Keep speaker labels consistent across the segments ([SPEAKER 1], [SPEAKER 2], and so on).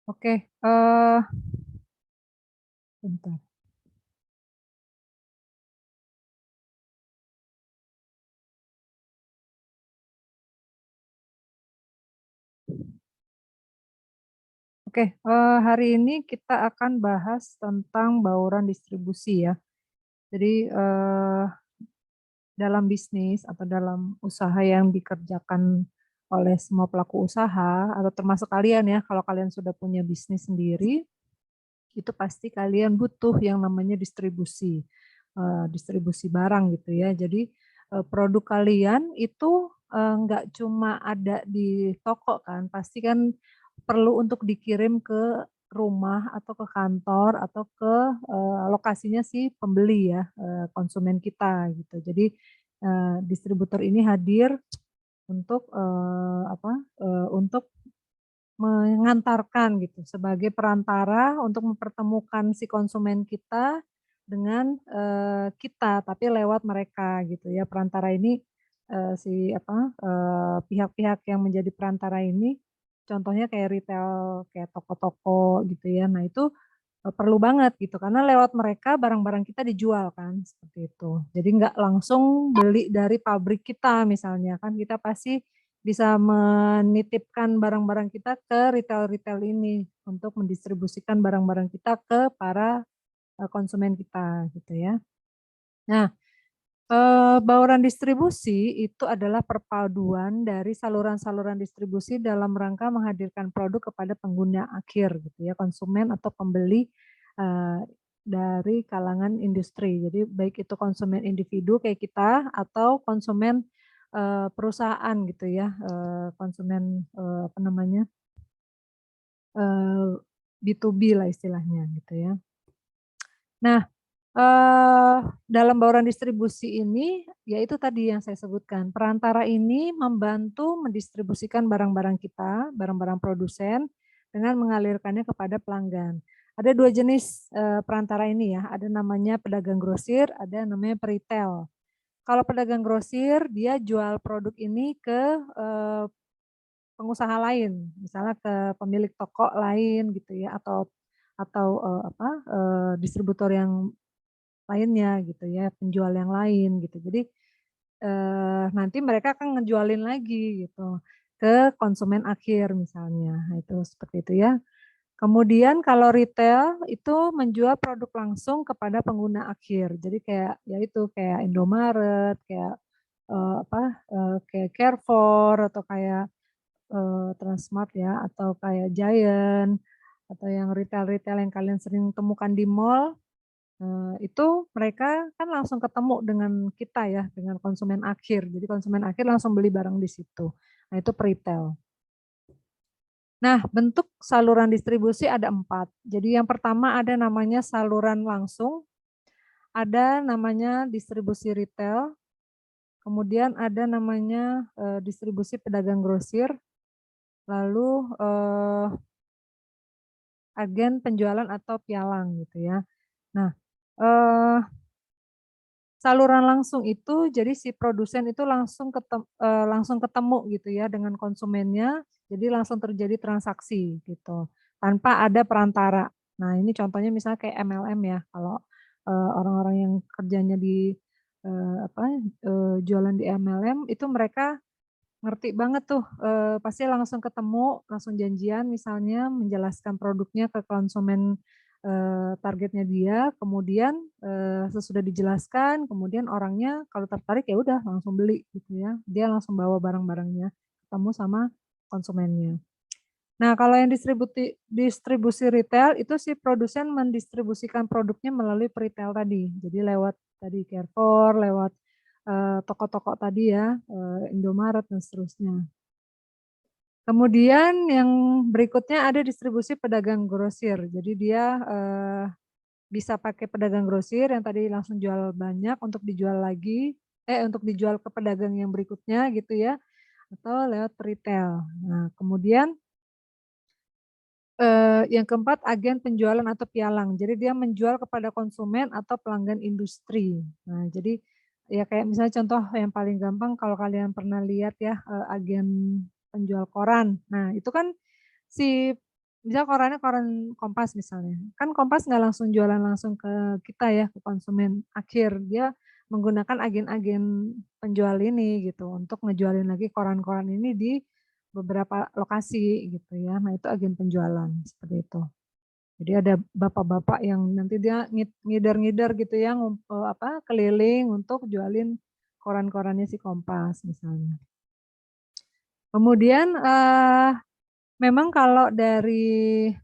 [SPEAKER 1] Oke, bentar. Oke, hari ini kita akan bahas tentang bauran distribusi ya. Jadi, dalam bisnis atau dalam usaha yang dikerjakan oleh semua pelaku usaha atau termasuk kalian ya, kalau kalian sudah punya bisnis sendiri, itu pasti kalian butuh yang namanya distribusi, distribusi barang gitu ya. Jadi, produk kalian itu, nggak cuma ada di toko kan, pasti kan perlu untuk dikirim ke rumah atau ke kantor atau ke, lokasinya si pembeli ya, konsumen kita gitu. Jadi, distributor ini hadir untuk, untuk mengantarkan gitu, sebagai perantara untuk mempertemukan si konsumen kita dengan, kita, tapi lewat mereka gitu ya. Perantara ini, pihak-pihak yang menjadi perantara ini, contohnya kayak retail, kayak toko-toko gitu ya. Nah itu, perlu banget gitu, karena lewat mereka barang-barang kita dijual kan, seperti itu. Jadi nggak langsung beli dari pabrik kita misalnya, kan kita pasti bisa menitipkan barang-barang kita ke retail-retail ini, untuk mendistribusikan barang-barang kita ke para, konsumen kita, gitu ya. Nah, bauran distribusi itu adalah perpaduan dari saluran-saluran distribusi dalam rangka menghadirkan produk kepada pengguna akhir, gitu ya, konsumen atau pembeli, eee, dari kalangan industri. Jadi baik itu konsumen individu kayak kita atau konsumen, perusahaan gitu ya, konsumen, apa namanya, eee, B2B lah istilahnya gitu ya. Nah, dalam bauran distribusi ini, ya itu tadi yang saya sebutkan, perantara ini membantu mendistribusikan barang-barang kita, barang-barang produsen, dengan mengalirkannya kepada pelanggan. Ada 2 jenis, perantara ini ya, ada namanya pedagang grosir, ada namanya peritel. Kalau pedagang grosir, dia jual produk ini ke, pengusaha lain, misalnya ke pemilik toko lain gitu ya, atau, distributor yang lainnya gitu ya, penjual yang lain gitu. Jadi, nanti mereka akan ngejualin lagi gitu, ke konsumen akhir misalnya. Nah itu seperti itu ya. Kemudian kalau retail itu menjual produk langsung kepada pengguna akhir. Jadi kayak ya itu, kayak Indomaret, kayak, kayak Carrefour atau kayak, Transmart ya, atau kayak Giant, atau yang retail-retail yang kalian sering temukan di mall. Itu mereka kan langsung ketemu dengan kita ya, dengan konsumen akhir. Jadi konsumen akhir langsung beli barang di situ. Nah itu peritel. Nah bentuk saluran distribusi ada 4. Jadi yang pertama ada namanya saluran langsung, ada namanya distribusi retail, kemudian ada namanya, distribusi pedagang grosir, lalu, agen penjualan atau pialang gitu ya. Nah, eee saluran langsung itu, jadi si produsen itu langsung ketemu gitu ya dengan konsumennya, jadi langsung terjadi transaksi gitu, tanpa ada perantara. Nah ini contohnya misalnya kayak MLM ya, kalau, orang-orang yang kerjanya di, jualan di MLM itu mereka ngerti banget tuh, pasti langsung ketemu, langsung janjian misalnya menjelaskan produknya ke konsumen, targetnya dia, kemudian, sesudah dijelaskan, kemudian orangnya kalau tertarik ya udah langsung beli gitu ya, dia langsung bawa barang-barangnya, ketemu sama konsumennya. Nah kalau yang distribusi retail itu si produsen mendistribusikan produknya melalui peritel tadi, jadi lewat tadi Carrefour, lewat, toko-toko tadi ya, Indomaret dan seterusnya. Kemudian yang berikutnya ada distribusi pedagang grosir. Jadi dia, bisa pakai pedagang grosir yang tadi langsung jual banyak untuk dijual ke pedagang yang berikutnya gitu ya, atau lewat retail. Nah kemudian, yang keempat agen penjualan atau pialang. Jadi dia menjual kepada konsumen atau pelanggan industri. Nah jadi, ya kayak misalnya contoh yang paling gampang kalau kalian pernah lihat ya, agen penjual koran. Nah itu kan si misal korannya koran Kompas misalnya, kan Kompas nggak langsung jualan langsung ke kita ya, ke konsumen akhir, dia menggunakan agen-agen penjual ini gitu, untuk ngejualin lagi koran-koran ini di beberapa lokasi gitu ya. Nah itu agen penjualan, seperti itu. Jadi ada bapak-bapak yang nanti dia ngider-ngider gitu ya, keliling untuk jualin koran-korannya si Kompas misalnya. Kemudian, memang kalau dari,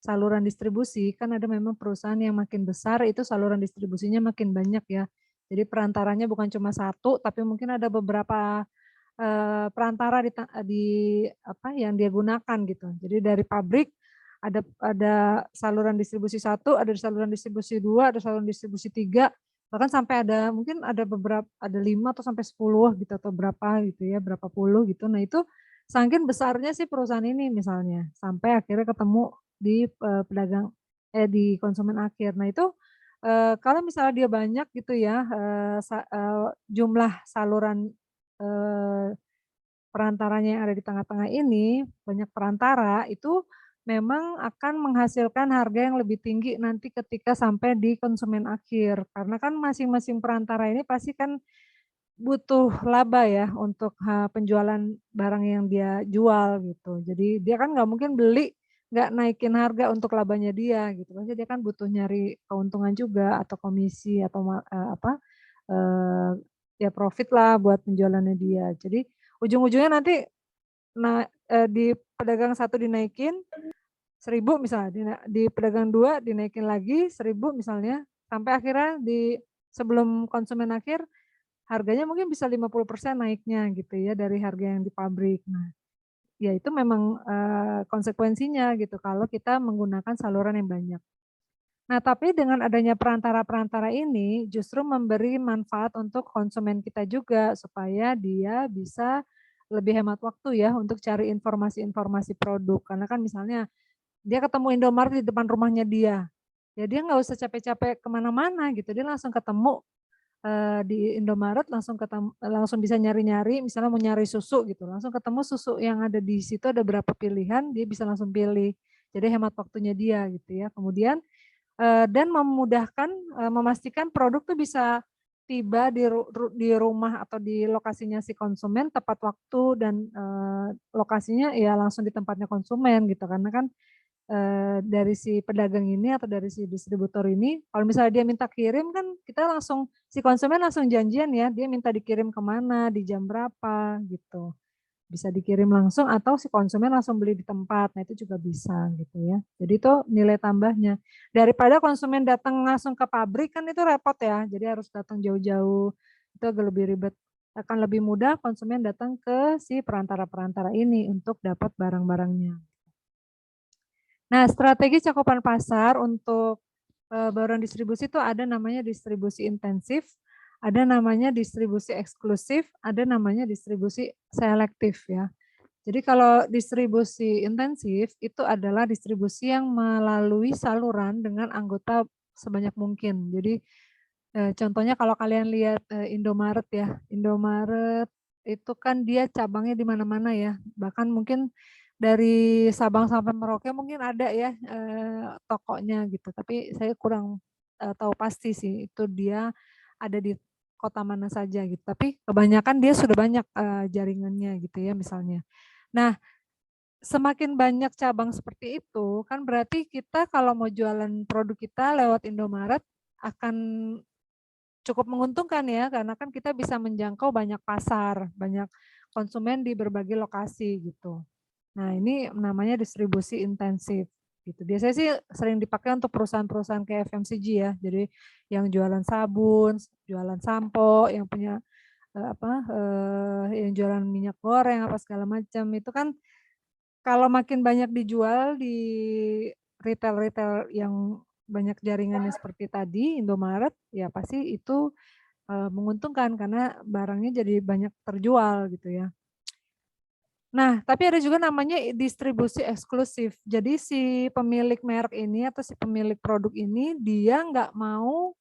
[SPEAKER 1] saluran distribusi, kan ada memang perusahaan yang makin besar itu saluran distribusinya makin banyak ya. Jadi perantaranya bukan cuma satu, tapi mungkin ada beberapa, perantara yang dia gunakan gitu. Jadi dari pabrik ada saluran distribusi satu, ada saluran distribusi 2, ada saluran distribusi 3, bahkan sampai ada 5 atau sampai 10 gitu atau berapa gitu ya, berapa puluh gitu. Nah itu saking besarnya sih perusahaan ini misalnya, sampai akhirnya ketemu di, di konsumen akhir. Nah itu, kalau misalnya dia banyak gitu ya, jumlah saluran, eee, perantaranya yang ada di tengah-tengah ini, banyak perantara, itu memang akan menghasilkan harga yang lebih tinggi nanti ketika sampai di konsumen akhir. Karena kan masing-masing perantara ini pasti kan butuh laba ya untuk, penjualan barang yang dia jual gitu. Jadi dia kan nggak mungkin beli, nggak naikin harga untuk labanya dia gitu, pasti dia kan butuh nyari keuntungan juga atau komisi atau eee, ya profit lah buat penjualannya dia. Jadi ujung-ujungnya nanti di pedagang satu dinaikin 1.000 misalnya, di pedagang 2 dinaikin lagi 1.000 misalnya, sampai akhirnya sebelum konsumen akhir harganya mungkin bisa 50% naiknya gitu ya dari harga yang di pabrik. Nah, ya itu memang, konsekuensinya gitu kalau kita menggunakan saluran yang banyak. Nah, tapi dengan adanya perantara-perantara ini justru memberi manfaat untuk konsumen kita juga supaya dia bisa lebih hemat waktu ya untuk cari informasi-informasi produk. Karena kan misalnya dia ketemu Indomaret di depan rumahnya dia, ya dia nggak usah capek-capek kemana mana gitu, dia langsung ketemu di Indomaret langsung bisa nyari-nyari, misalnya mau nyari susu gitu, langsung ketemu susu yang ada di situ ada berapa pilihan, dia bisa langsung pilih. Jadi hemat waktunya dia gitu ya. Kemudian, dan memudahkan, memastikan produk tuh bisa tiba di rumah atau di lokasinya si konsumen tepat waktu dan, lokasinya ya langsung di tempatnya konsumen gitu. Karena kan dari si pedagang ini atau dari si distributor ini, kalau misalnya dia minta kirim kan kita langsung si konsumen langsung janjian ya, dia minta dikirim ke mana, di jam berapa, gitu. Bisa dikirim langsung atau si konsumen langsung beli di tempat, nah itu juga bisa gitu ya. Jadi itu nilai tambahnya. Daripada konsumen datang langsung ke pabrik kan itu repot ya, jadi harus datang jauh-jauh, itu agak lebih ribet. Akan lebih mudah konsumen datang ke si perantara-perantara ini untuk dapat barang-barangnya. Nah, strategi cakupan pasar untuk, bauran distribusi itu ada namanya distribusi intensif, ada namanya distribusi eksklusif, ada namanya distribusi selektif ya. Jadi kalau distribusi intensif itu adalah distribusi yang melalui saluran dengan anggota sebanyak mungkin. Jadi, contohnya kalau kalian lihat, Indomaret ya, Indomaret itu kan dia cabangnya di mana-mana ya, bahkan mungkin dari Sabang sampai Merauke mungkin ada ya, tokonya gitu, tapi saya kurang, tahu pasti sih itu dia ada di kota mana saja gitu, tapi kebanyakan dia sudah banyak, jaringannya gitu ya misalnya. Nah, semakin banyak cabang seperti itu, kan berarti kita kalau mau jualan produk kita lewat Indomaret akan cukup menguntungkan ya, karena kan kita bisa menjangkau banyak pasar, banyak konsumen di berbagai lokasi gitu. Nah, ini namanya distribusi intensif gitu. Biasanya sih sering dipakai untuk perusahaan-perusahaan kayak FMCG ya. Jadi yang jualan sabun, jualan sampo, yang punya yang jualan minyak goreng apa segala macam. Itu kan kalau makin banyak dijual di retail-retail yang banyak jaringannya seperti tadi, Indomaret, ya pasti itu, menguntungkan karena barangnya jadi banyak terjual gitu ya. Nah, tapi ada juga namanya distribusi eksklusif. Jadi si pemilik merek ini atau si pemilik produk ini dia nggak mau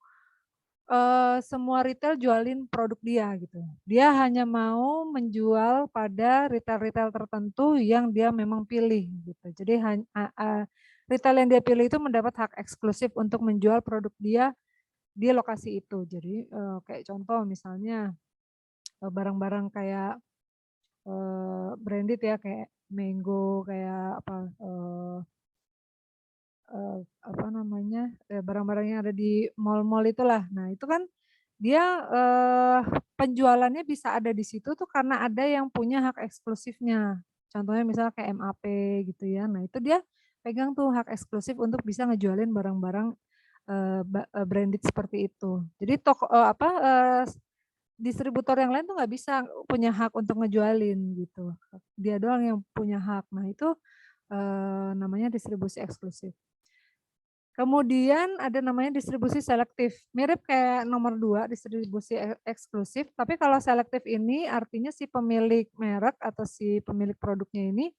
[SPEAKER 1] semua retail jualin produk dia gitu. Dia hanya mau menjual pada retail-retail tertentu yang dia memang pilih gitu. Jadi retail yang dia pilih itu mendapat hak eksklusif untuk menjual produk dia di lokasi itu. Jadi, kayak contoh misalnya, barang-barang kayak, branded ya kayak Mango, kayak apa, apa namanya, barang-barang yang ada di mall-mall itulah. Nah itu kan dia, penjualannya bisa ada di situ tuh karena ada yang punya hak eksklusifnya. Contohnya misalnya kayak MAP gitu ya. Nah itu dia pegang tuh hak eksklusif untuk bisa ngejualin barang-barang, branded seperti itu. Jadi toko apa, distributor yang lain tuh nggak bisa punya hak untuk ngejualin gitu. Dia doang yang punya hak. Nah itu, namanya distribusi eksklusif. Kemudian ada namanya distribusi selektif, mirip kayak nomor 2 distribusi eksklusif, tapi kalau selektif ini artinya si pemilik merek atau si pemilik produknya ini,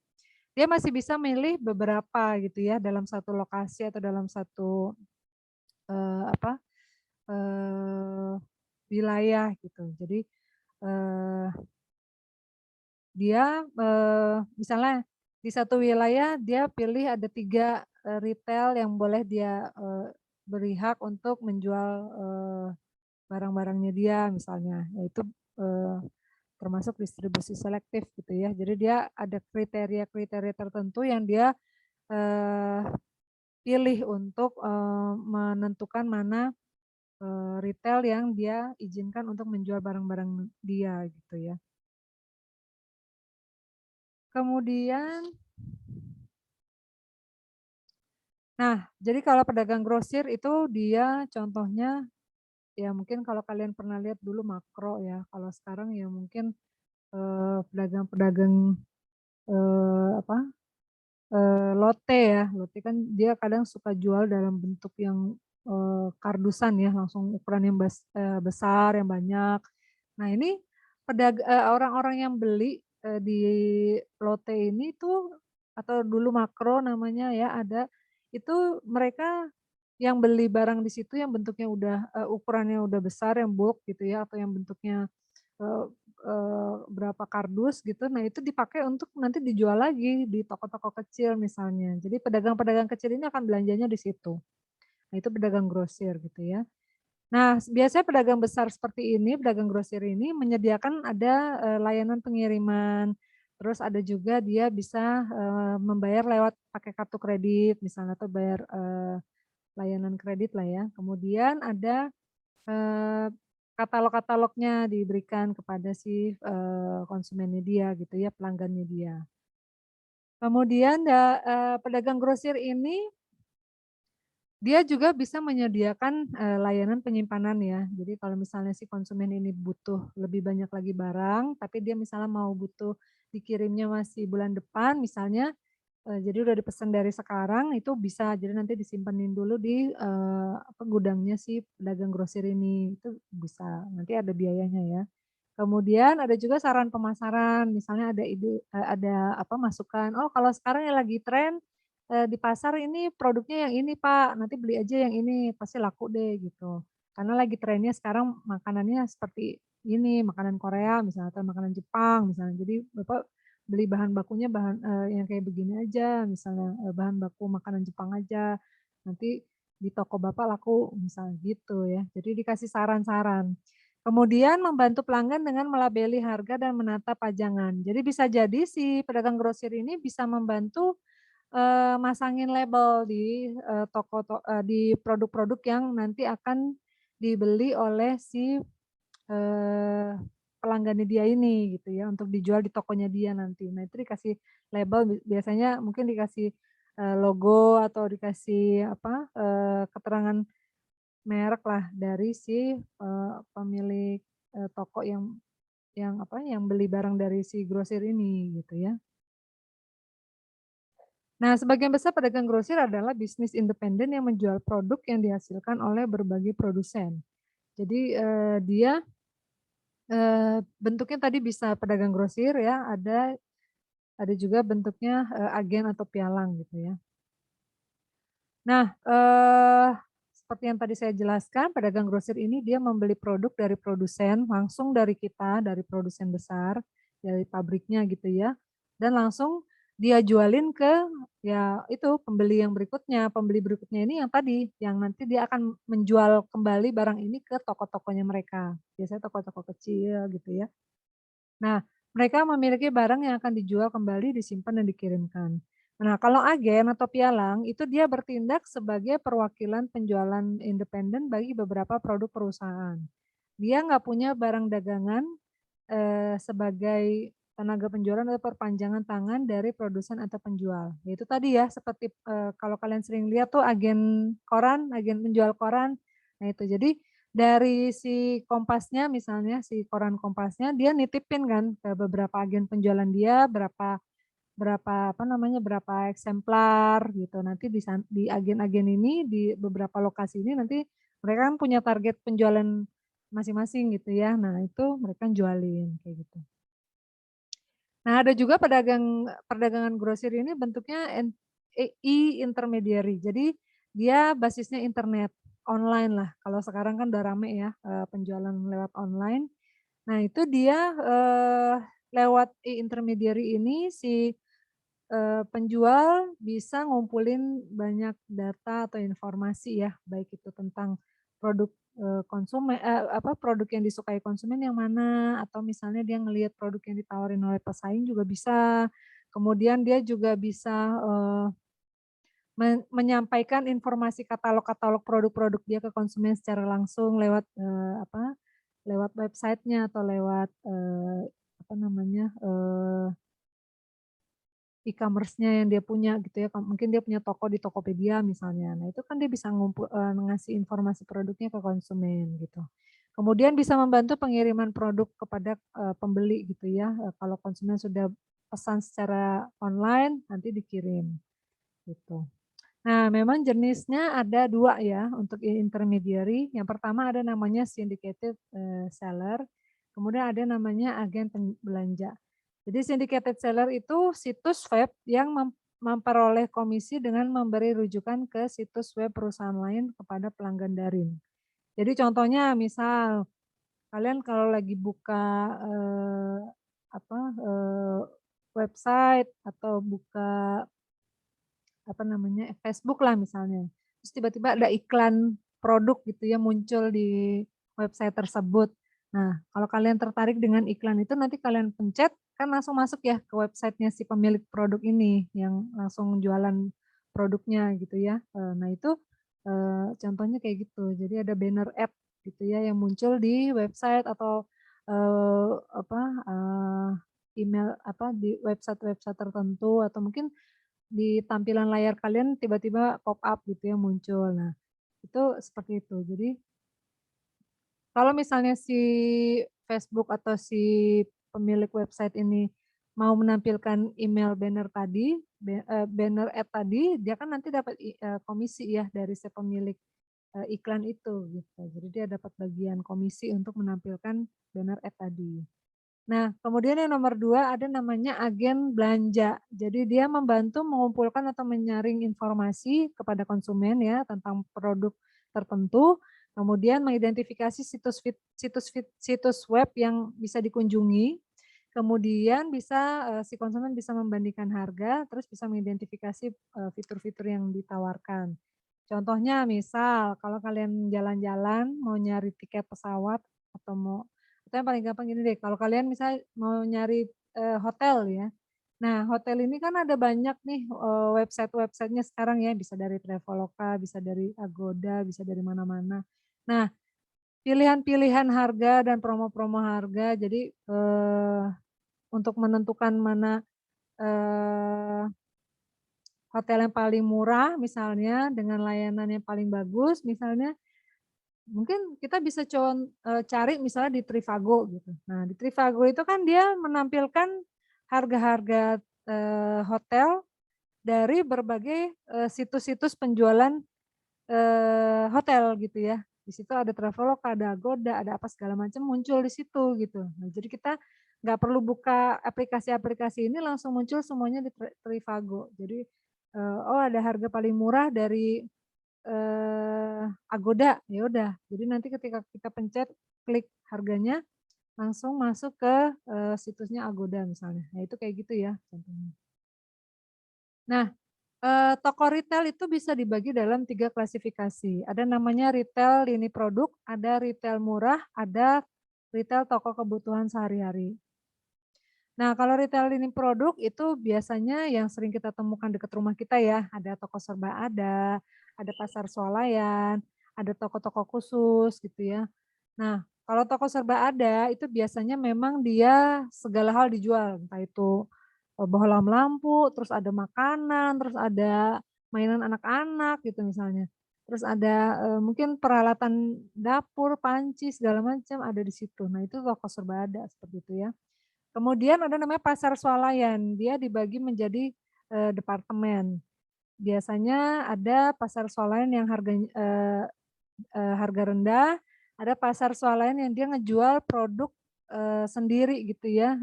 [SPEAKER 1] dia masih bisa milih beberapa gitu ya dalam satu lokasi atau dalam satu, apa, eee, wilayah gitu. Jadi, eee, dia, misalnya di satu wilayah dia pilih ada 3 retail yang boleh dia, beri hak untuk menjual, barang-barangnya dia misalnya, yaitu, eee, termasuk distribusi selektif gitu ya. Jadi dia ada kriteria-kriteria tertentu yang dia, eee, pilih untuk, menentukan mana, retail yang dia izinkan untuk menjual barang-barang dia gitu ya. Kemudian nah, jadi kalau pedagang grosir itu dia contohnya, ya mungkin kalau kalian pernah lihat dulu Makro ya, kalau sekarang ya mungkin, pedagang-pedagang, apa, lote ya, lote kan dia kadang suka jual dalam bentuk yang, kardusan ya, langsung ukuran yang besar, yang banyak. Nah ini orang-orang yang beli, di lote ini tuh atau dulu Makro namanya ya ada, itu mereka yang beli barang di situ yang bentuknya udah, ukurannya udah besar yang bulk gitu ya atau yang bentuknya, eee berapa kardus gitu, nah itu dipakai untuk nanti dijual lagi di toko-toko kecil misalnya. Jadi pedagang-pedagang kecil ini akan belanjanya di situ. Nah itu pedagang grosir gitu ya. Nah biasanya pedagang besar seperti ini, pedagang grosir ini menyediakan ada, layanan pengiriman, terus ada juga dia bisa, membayar lewat pakai kartu kredit misalnya atau bayar, layanan kredit lah ya. Kemudian ada katalog-katalognya diberikan kepada si, konsumennya dia gitu ya, pelanggannya dia. Kemudian pedagang grosir ini, dia juga bisa menyediakan, layanan penyimpanan ya. Jadi kalau misalnya si konsumen ini butuh lebih banyak lagi barang, tapi dia misalnya mau butuh dikirimnya masih bulan depan misalnya, jadi udah dipesan dari sekarang itu bisa, jadi nanti disimpenin dulu di, apa, gudangnya si pedagang grosir ini, itu bisa, nanti ada biayanya ya. Kemudian ada juga saran pemasaran, misalnya ada ide ada apa, masukan, "Oh kalau sekarang yang lagi tren, di pasar ini produknya yang ini Pak, nanti beli aja yang ini, pasti laku deh," gitu. Karena lagi trennya sekarang makanannya seperti ini, makanan Korea misalnya atau makanan Jepang misalnya, jadi Bapak beli bahan bakunya yang kayak begini aja, misalnya, bahan baku makanan Jepang aja, nanti di toko Bapak laku, misalnya gitu ya. Jadi dikasih saran-saran. Kemudian membantu pelanggan dengan melabeli harga dan menata pajangan. Jadi bisa jadi si pedagang grosir ini bisa membantu, masangin label di, di produk-produk yang nanti akan dibeli oleh si, eee, pelanggannya dia ini gitu ya, untuk dijual di tokonya dia nanti. Nah itu dikasih label biasanya mungkin dikasih, logo atau dikasih apa, keterangan merek lah dari si, pemilik, toko yang apa, yang beli barang dari si grosir ini gitu ya. Nah sebagian besar pedagang grosir adalah bisnis independen yang menjual produk yang dihasilkan oleh berbagai produsen. Jadi, dia, bentuknya tadi bisa pedagang grosir ya, ada juga bentuknya, agen atau pialang gitu ya. Nah, seperti yang tadi saya jelaskan, pedagang grosir ini dia membeli produk dari produsen, langsung dari kita, dari produsen besar, dari pabriknya gitu ya, dan langsung dia jualin ke, ya itu pembeli berikutnya ini yang tadi, yang nanti dia akan menjual kembali barang ini ke toko-tokonya mereka, biasanya toko-toko kecil gitu ya. Nah, mereka memiliki barang yang akan dijual kembali, disimpan dan dikirimkan. Nah, kalau agen atau pialang itu dia bertindak sebagai perwakilan penjualan independen bagi beberapa produk perusahaan. Dia nggak punya barang dagangan sebagai tenaga penjualan atau perpanjangan tangan dari produsen atau penjual. Ya itu tadi ya seperti, kalau kalian sering lihat tuh agen koran, agen penjual koran. Nah itu jadi dari si Kompasnya misalnya, si koran Kompasnya dia nitipin kan ke beberapa agen penjualan dia berapa berapa apa namanya, berapa eksemplar gitu. Nanti di agen-agen ini, di beberapa lokasi ini nanti mereka kan punya target penjualan masing-masing gitu ya. Nah itu mereka jualin kayak gitu. Nah ada juga perdagangan grosir ini bentuknya e-intermediary. Jadi dia basisnya internet, online lah. Kalau sekarang kan udah rame ya, penjualan lewat online. Nah itu dia, lewat e-intermediary ini si penjual bisa ngumpulin banyak data atau informasi ya, baik itu tentang produk, produk yang disukai konsumen yang mana, atau misalnya dia ngelihat produk yang ditawarin oleh pesaing juga bisa. Kemudian dia juga bisa, menyampaikan informasi katalog-katalog produk-produk dia ke konsumen secara langsung lewat, lewat website-nya atau lewat, apa namanya, e-commerce-nya yang dia punya gitu ya, mungkin dia punya toko di Tokopedia misalnya. Nah itu kan dia bisa ngasih informasi produknya ke konsumen gitu. Kemudian bisa membantu pengiriman produk kepada, pembeli gitu ya, kalau konsumen sudah pesan secara online nanti dikirim, gitu. Nah memang jenisnya ada 2 ya untuk intermediary, yang pertama ada namanya syndicated, seller, kemudian ada namanya agen belanja. Jadi syndicated seller itu situs web yang memperoleh komisi dengan memberi rujukan ke situs web perusahaan lain kepada pelanggan daring. Jadi contohnya misal, kalian kalau lagi buka, apa, website atau buka, apa namanya, Facebook lah misalnya, terus tiba-tiba ada iklan produk gitu ya muncul di website tersebut. Nah, kalau kalian tertarik dengan iklan itu nanti kalian pencet, kan langsung masuk ya ke website-nya si pemilik produk ini, yang langsung jualan produknya gitu ya. Nah itu, contohnya kayak gitu. Jadi ada banner ad gitu ya yang muncul di website atau, apa, email apa, di website-website tertentu atau mungkin di tampilan layar kalian tiba-tiba pop up gitu ya muncul. Nah, itu seperti itu. Jadi kalau misalnya si Facebook atau si pemilik website ini mau menampilkan email banner tadi, banner ad tadi, dia kan nanti dapat komisi ya dari si pemilik, iklan itu gitu. Jadi dia dapat bagian komisi untuk menampilkan banner ad tadi. Nah, kemudian yang nomor 2 ada namanya agen belanja. Jadi dia membantu mengumpulkan atau menyaring informasi kepada konsumen ya tentang produk tertentu, kemudian mengidentifikasi situs web yang bisa dikunjungi, kemudian bisa, si konsumen bisa membandingkan harga, terus bisa mengidentifikasi, fitur-fitur yang ditawarkan. Contohnya misal kalau kalian jalan-jalan mau nyari tiket pesawat atau mau atau yang paling gampang gini deh, kalau kalian misal mau nyari, hotel ya. Nah, hotel ini kan ada banyak nih, website-website-nya sekarang ya, bisa dari Traveloka, bisa dari Agoda, bisa dari mana-mana. Nah, pilihan-pilihan harga dan promo-promo harga, jadi, untuk menentukan mana, eee, hotel yang paling murah misalnya, dengan layanan yang paling bagus misalnya, mungkin kita bisa cari misalnya di Trivago gitu. Nah di Trivago itu kan dia menampilkan harga-harga, hotel dari berbagai, situs-situs penjualan, hotel gitu ya. Di situ ada Traveloka, ada Agoda, ada apa segala macam muncul di situ gitu. Nah jadi kita nggak perlu buka aplikasi-aplikasi ini langsung muncul semuanya di Trivago. Jadi, oh ada harga paling murah dari Agoda, ya udah. Jadi nanti ketika kita pencet klik harganya, langsung masuk ke, situsnya Agoda misalnya. Nah itu kayak gitu ya contohnya. Nah, toko retail itu bisa dibagi dalam 3 klasifikasi. Ada namanya retail lini produk, ada retail murah, ada retail toko kebutuhan sehari-hari. Nah, kalau retail lini produk itu biasanya yang sering kita temukan dekat rumah kita ya, ada toko serba ada pasar swalayan, ada toko-toko khusus gitu ya. Nah, kalau toko serba ada itu biasanya memang dia segala hal dijual, entah itu, bohlam lampu, terus ada makanan, terus ada mainan anak-anak gitu misalnya. Terus ada, mungkin peralatan dapur, panci, segala macam ada di situ. Nah, itu toko serba ada seperti itu ya. Kemudian ada namanya pasar swalayan, dia dibagi menjadi, departemen. Biasanya ada pasar swalayan yang harga rendah, ada pasar swalayan yang dia ngejual produk, sendiri gitu ya,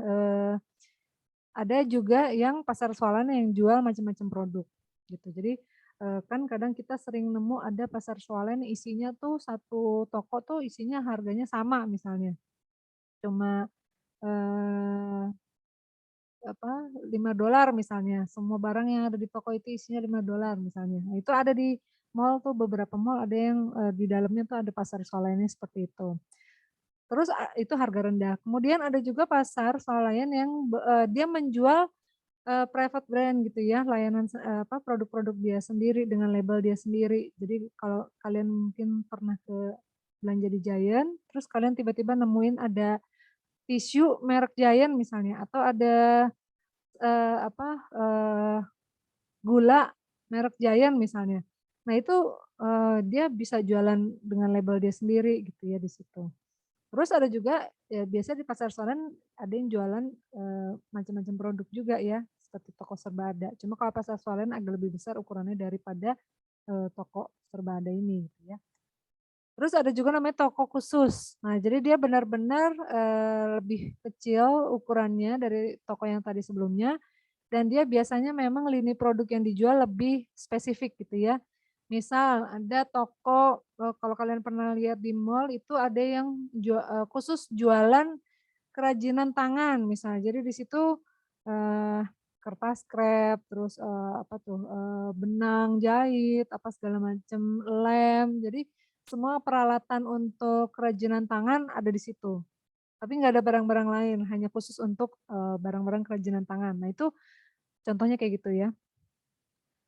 [SPEAKER 1] ada juga yang pasar swalayan yang jual macam-macam produk, gitu. Jadi, kan kadang kita sering nemu ada pasar swalayan isinya tuh satu toko tuh isinya harganya sama misalnya, cuma, eee $5 misalnya, semua barang yang ada di toko itu isinya $5 misalnya. Nah itu ada di mall tuh beberapa mall ada yang, di dalamnya tuh ada pasar swalayannya seperti itu. Terus, itu harga rendah. Kemudian ada juga pasar swalayan yang dia menjual, private brand gitu ya, layanan produk-produk dia sendiri dengan label dia sendiri. Jadi kalau kalian mungkin pernah belanja di Giant, terus kalian tiba-tiba nemuin ada tisu merek Giant misalnya, atau ada Eee, apa, eee, gula merek Giant misalnya. Nah itu, dia bisa jualan dengan label dia sendiri gitu ya di situ. Terus ada juga ya biasanya di pasar sonen ada yang jualan, macam-macam produk juga ya, seperti toko Serbada. Cuma kalau pasar solen agak lebih besar ukurannya daripada, toko Serbada ini gitu ya. Terus ada juga namanya toko khusus. Nah jadi dia benar-benar, lebih kecil ukurannya dari toko yang tadi sebelumnya, dan dia biasanya memang lini produk yang dijual lebih spesifik gitu ya. Misal ada toko, kalau kalian pernah lihat di mall itu ada yang khusus jualan kerajinan tangan misalnya. Jadi di situ, eee, kertas krep, terus, apa tuh, benang jahit, apa segala macam, lem. Jadi semua peralatan untuk kerajinan tangan ada di situ. Tapi nggak ada barang-barang lain, hanya khusus untuk, barang-barang kerajinan tangan. Nah itu contohnya kayak gitu ya.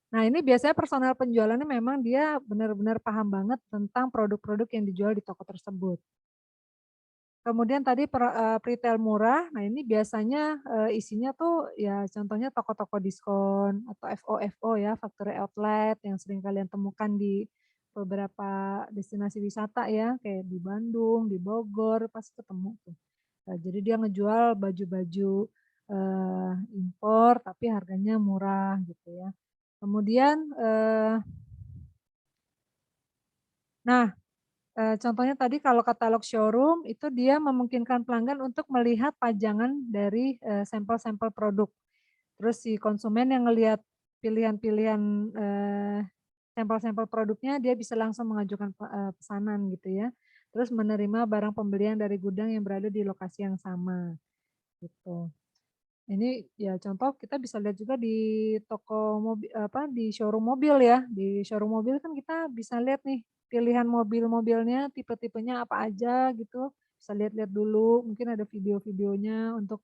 [SPEAKER 1] Nah ini biasanya personel penjualannya memang dia benar-benar paham banget tentang produk-produk yang dijual di toko tersebut. Kemudian tadi retail murah, nah ini biasanya, isinya tuh ya contohnya toko-toko diskon atau FO-FO ya, factory outlet yang sering kalian temukan di beberapa destinasi wisata ya, kayak di Bandung, di Bogor, pasti ketemu tuh. Jadi dia ngejual baju-baju, impor tapi harganya murah gitu ya. Kemudian, nah, contohnya tadi kalau katalog showroom itu dia memungkinkan pelanggan untuk melihat pajangan dari, sampel-sampel produk. Terus si konsumen yang ngelihat pilihan-pilihan, sampel-sampel produknya dia bisa langsung mengajukan pesanan gitu ya. Terus menerima barang pembelian dari gudang yang berada di lokasi yang sama, gitu. Ini ya contoh kita bisa lihat juga di toko di showroom mobil ya. Di showroom mobil kan kita bisa lihat nih pilihan mobil-mobilnya, tipe-tipenya apa aja gitu. Bisa lihat-lihat dulu, mungkin ada video-videonya untuk,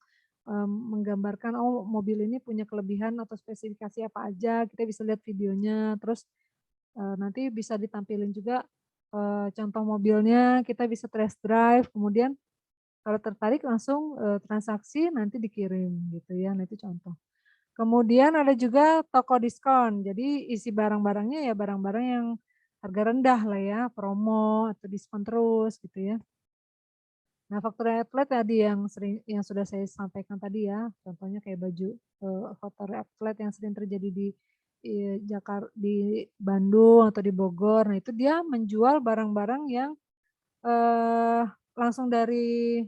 [SPEAKER 1] menggambarkan, oh mobil ini punya kelebihan atau spesifikasi apa aja, kita bisa lihat videonya. Terus, nanti bisa ditampilin juga, contoh mobilnya, kita bisa test drive, kemudian kalau tertarik langsung, transaksi nanti dikirim gitu ya, nah itu contoh. Kemudian ada juga toko diskon, jadi isi barang-barangnya ya barang-barang yang harga rendah lah ya, promo atau diskon terus gitu ya. Nah factory outlet tadi yang sudah saya sampaikan tadi ya, contohnya kayak baju, factory outlet yang sering terjadi di Bandung atau di Bogor, nah itu dia menjual barang-barang yang, eee, langsung dari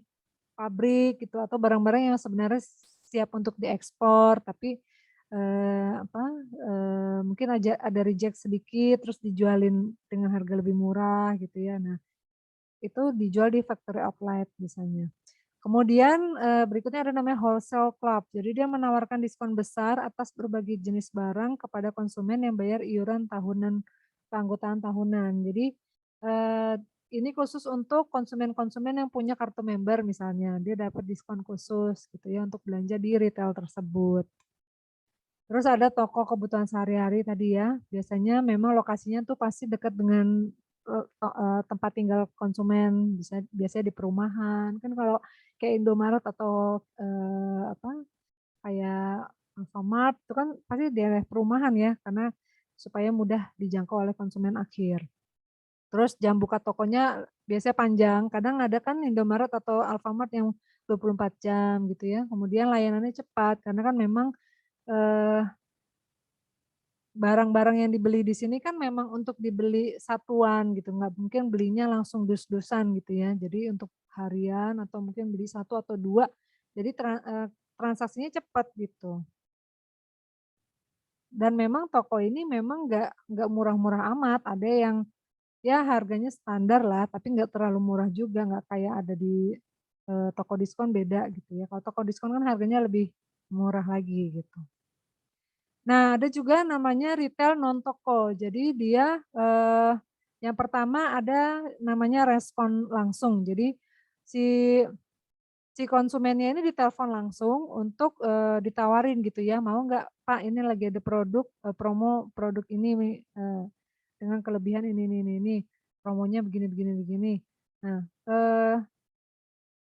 [SPEAKER 1] pabrik gitu atau barang-barang yang sebenarnya siap untuk diekspor tapi, apa, mungkin aja ada reject sedikit terus dijualin dengan harga lebih murah gitu ya. Nah, itu dijual di factory outlet biasanya. Kemudian, berikutnya ada namanya wholesale club. Jadi dia menawarkan diskon besar atas berbagai jenis barang kepada konsumen yang bayar iuran tahunan keanggotaan tahunan. Jadi, eee, ini khusus untuk konsumen-konsumen yang punya kartu member misalnya, dia dapat diskon khusus gitu ya untuk belanja di retail tersebut. Terus ada toko kebutuhan sehari-hari tadi ya, biasanya memang lokasinya tuh pasti dekat dengan, tempat tinggal konsumen, biasanya di perumahan. Kan kalau kayak Indomaret atau, apa, kayak Alfamart itu kan pasti daerah perumahan ya, karena supaya mudah dijangkau oleh konsumen akhir. Terus jam buka tokonya biasanya panjang, kadang ada kan Indomaret atau Alfamart yang 24 jam gitu ya, kemudian layanannya cepat karena kan memang, eee barang-barang yang dibeli di sini kan memang untuk dibeli satuan gitu, nggak mungkin belinya langsung dus-dusan gitu ya. Jadi untuk harian atau mungkin beli satu atau 2 jadi transaksinya cepat gitu. Dan memang toko ini memang nggak murah-murah amat, ada yang ya harganya standar lah, tapi nggak terlalu murah juga, nggak kayak ada di, toko diskon beda gitu ya. Kalau toko diskon kan harganya lebih murah lagi gitu. Nah, ada juga namanya retail non toko. Jadi dia, yang pertama ada namanya respon langsung. Jadi si si konsumennya ini ditelepon langsung untuk, ditawarin gitu ya, "Mau nggak Pak ini lagi ada produk, promo produk ini dengan kelebihan ini, promonya begini begini begini." Nah,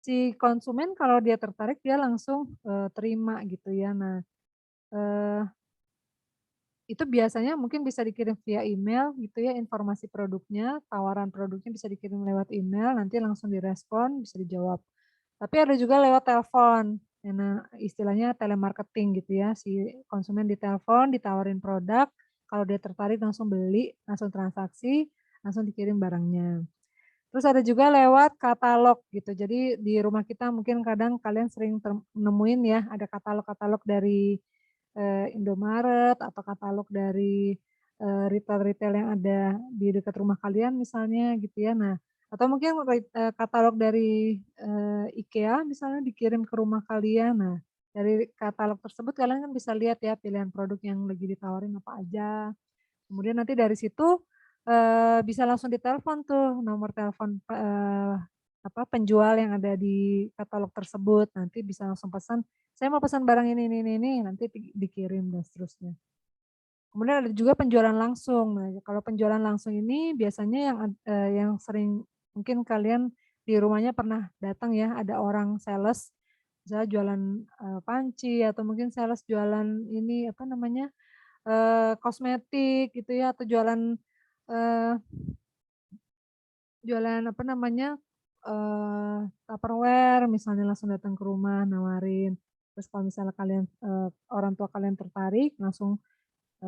[SPEAKER 1] si konsumen kalau dia tertarik dia langsung, terima gitu ya. Nah, eee itu biasanya mungkin bisa dikirim via email gitu ya, informasi produknya, tawaran produknya bisa dikirim lewat email, nanti langsung direspon, bisa dijawab. Tapi ada juga lewat telepon, istilahnya telemarketing gitu ya, si konsumen ditelepon, ditawarin produk, kalau dia tertarik langsung beli, langsung transaksi, langsung dikirim barangnya. Terus ada juga lewat katalog gitu, jadi di rumah kita mungkin kadang kalian sering nemuin ya, ada katalog-katalog dari Indomaret atau katalog dari, retail-retail yang ada di dekat rumah kalian misalnya gitu ya. Nah, atau mungkin katalog dari, IKEA misalnya dikirim ke rumah kalian. Nah, dari katalog tersebut kalian kan bisa lihat ya pilihan produk yang lagi ditawarin apa aja. Kemudian nanti dari situ, bisa langsung ditelepon tuh nomor telepon, apa, penjual yang ada di katalog tersebut, nanti bisa langsung pesan, "Saya mau pesan barang ini," nanti dikirim dan seterusnya. Kemudian ada juga penjualan langsung. Nah, kalau penjualan langsung ini biasanya yang sering mungkin kalian di rumahnya pernah datang ya, ada orang sales, misalnya jualan, panci atau mungkin sales jualan ini, apa namanya, kosmetik gitu ya atau eee, jualan apa namanya, Tupperware misalnya langsung datang ke rumah nawarin. Terus kalau misalnya kalian, orang tua kalian tertarik langsung,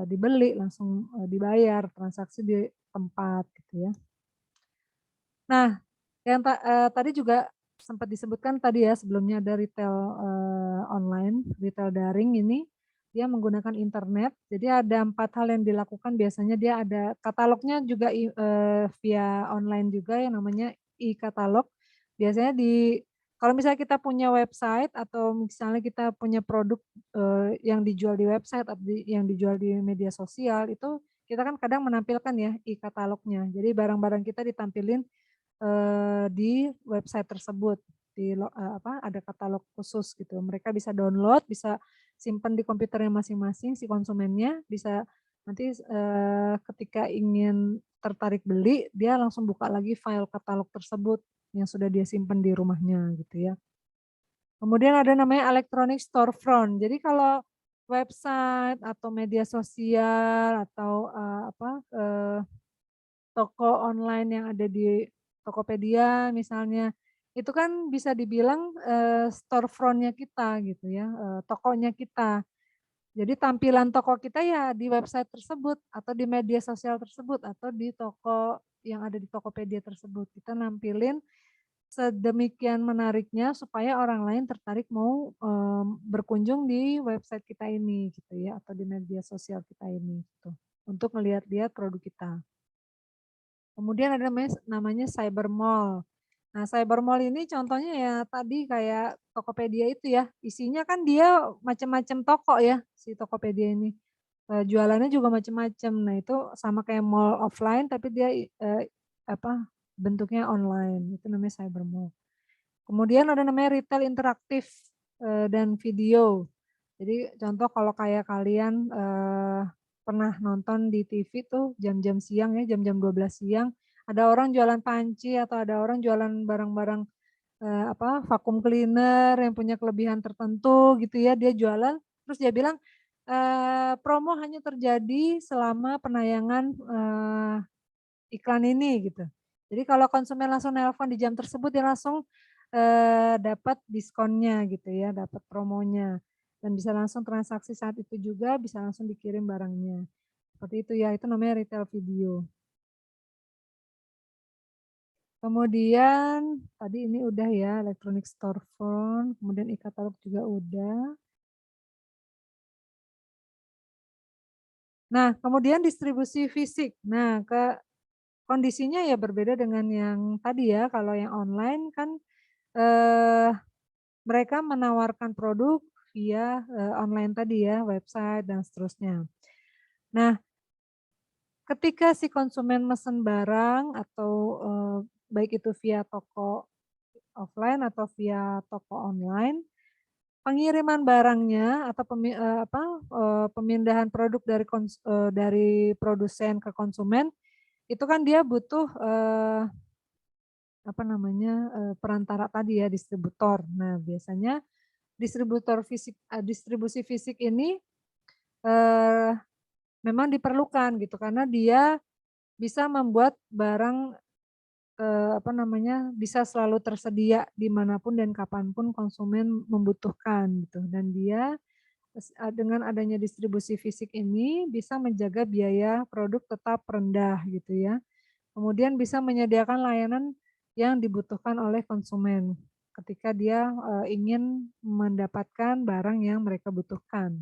[SPEAKER 1] dibeli, langsung, dibayar transaksi di tempat gitu ya. Nah, yang tadi juga sempat disebutkan tadi ya sebelumnya ada retail, online, retail daring ini, dia menggunakan internet. Jadi ada 4 hal yang dilakukan biasanya dia ada katalognya juga via online juga yang namanya e-katalog. Biasanya kalau misalnya kita punya website atau misalnya kita punya produk, yang dijual di website atau yang dijual di media sosial itu kita kan kadang menampilkan ya e-katalognya. Jadi barang-barang kita ditampilin di website tersebut, apa, ada katalog khusus gitu. Mereka bisa download, bisa simpen di komputernya masing-masing si konsumennya, bisa nanti, ketika ingin tertarik beli, dia langsung buka lagi file katalog tersebut yang sudah dia simpen di rumahnya gitu ya. Kemudian ada namanya electronic storefront. Jadi kalau website atau media sosial atau, apa, toko online yang ada di Tokopedia misalnya, itu kan bisa dibilang, storefront-nya kita gitu ya, tokonya kita. Jadi tampilan toko kita ya di website tersebut, atau di media sosial tersebut, atau di toko yang ada di Tokopedia tersebut. Kita nampilin sedemikian menariknya supaya orang lain tertarik mau, berkunjung di website kita ini gitu ya, atau di media sosial kita ini gitu, untuk ngelihat-lihat produk kita. Kemudian ada namanya cyber mall. Nah, cyber mall ini contohnya ya tadi kayak Tokopedia itu ya, isinya kan dia macam-macam toko ya, si Tokopedia ini. Jualannya juga macam-macam. Nah, itu sama kayak mall offline tapi dia apa, bentuknya online, itu namanya cyber mall. Kemudian ada namanya retail interaktif, dan video. Jadi contoh kalau kayak kalian, pernah nonton di TV tuh jam-jam siang ya, jam-jam 12 siang, ada orang jualan panci atau ada orang jualan barang-barang, apa, vakum cleaner yang punya kelebihan tertentu gitu ya, dia jualan, terus dia bilang, promo hanya terjadi selama penayangan, iklan ini gitu. Jadi kalau konsumen langsung nelpon di jam tersebut dia langsung, dapat diskonnya gitu ya, dapat promonya, dan bisa langsung transaksi saat itu juga, bisa langsung dikirim barangnya. Seperti itu ya, itu namanya retail video. Kemudian tadi ini udah ya, electronic storefront, kemudian e-katalog juga udah. Nah, kemudian distribusi fisik. Nah, kondisinya ya berbeda dengan yang tadi ya, kalau yang online kan, eee, mereka menawarkan produk via, online tadi ya, website dan seterusnya. Nah, ketika si konsumen mesen barang atau, baik itu via toko offline atau via toko online, pengiriman barangnya atau pemindahan produk dari produsen ke konsumen, itu kan dia butuh, apa namanya, perantara tadi ya, distributor. Nah, biasanya distribusi fisik ini, eee, memang diperlukan gitu, karena dia bisa membuat barang, apa namanya, bisa selalu tersedia di manapun dan kapanpun konsumen membutuhkan gitu, dan dia dengan adanya distribusi fisik ini bisa menjaga biaya produk tetap rendah gitu ya. Kemudian bisa menyediakan layanan yang dibutuhkan oleh konsumen ketika dia, ingin mendapatkan barang yang mereka butuhkan.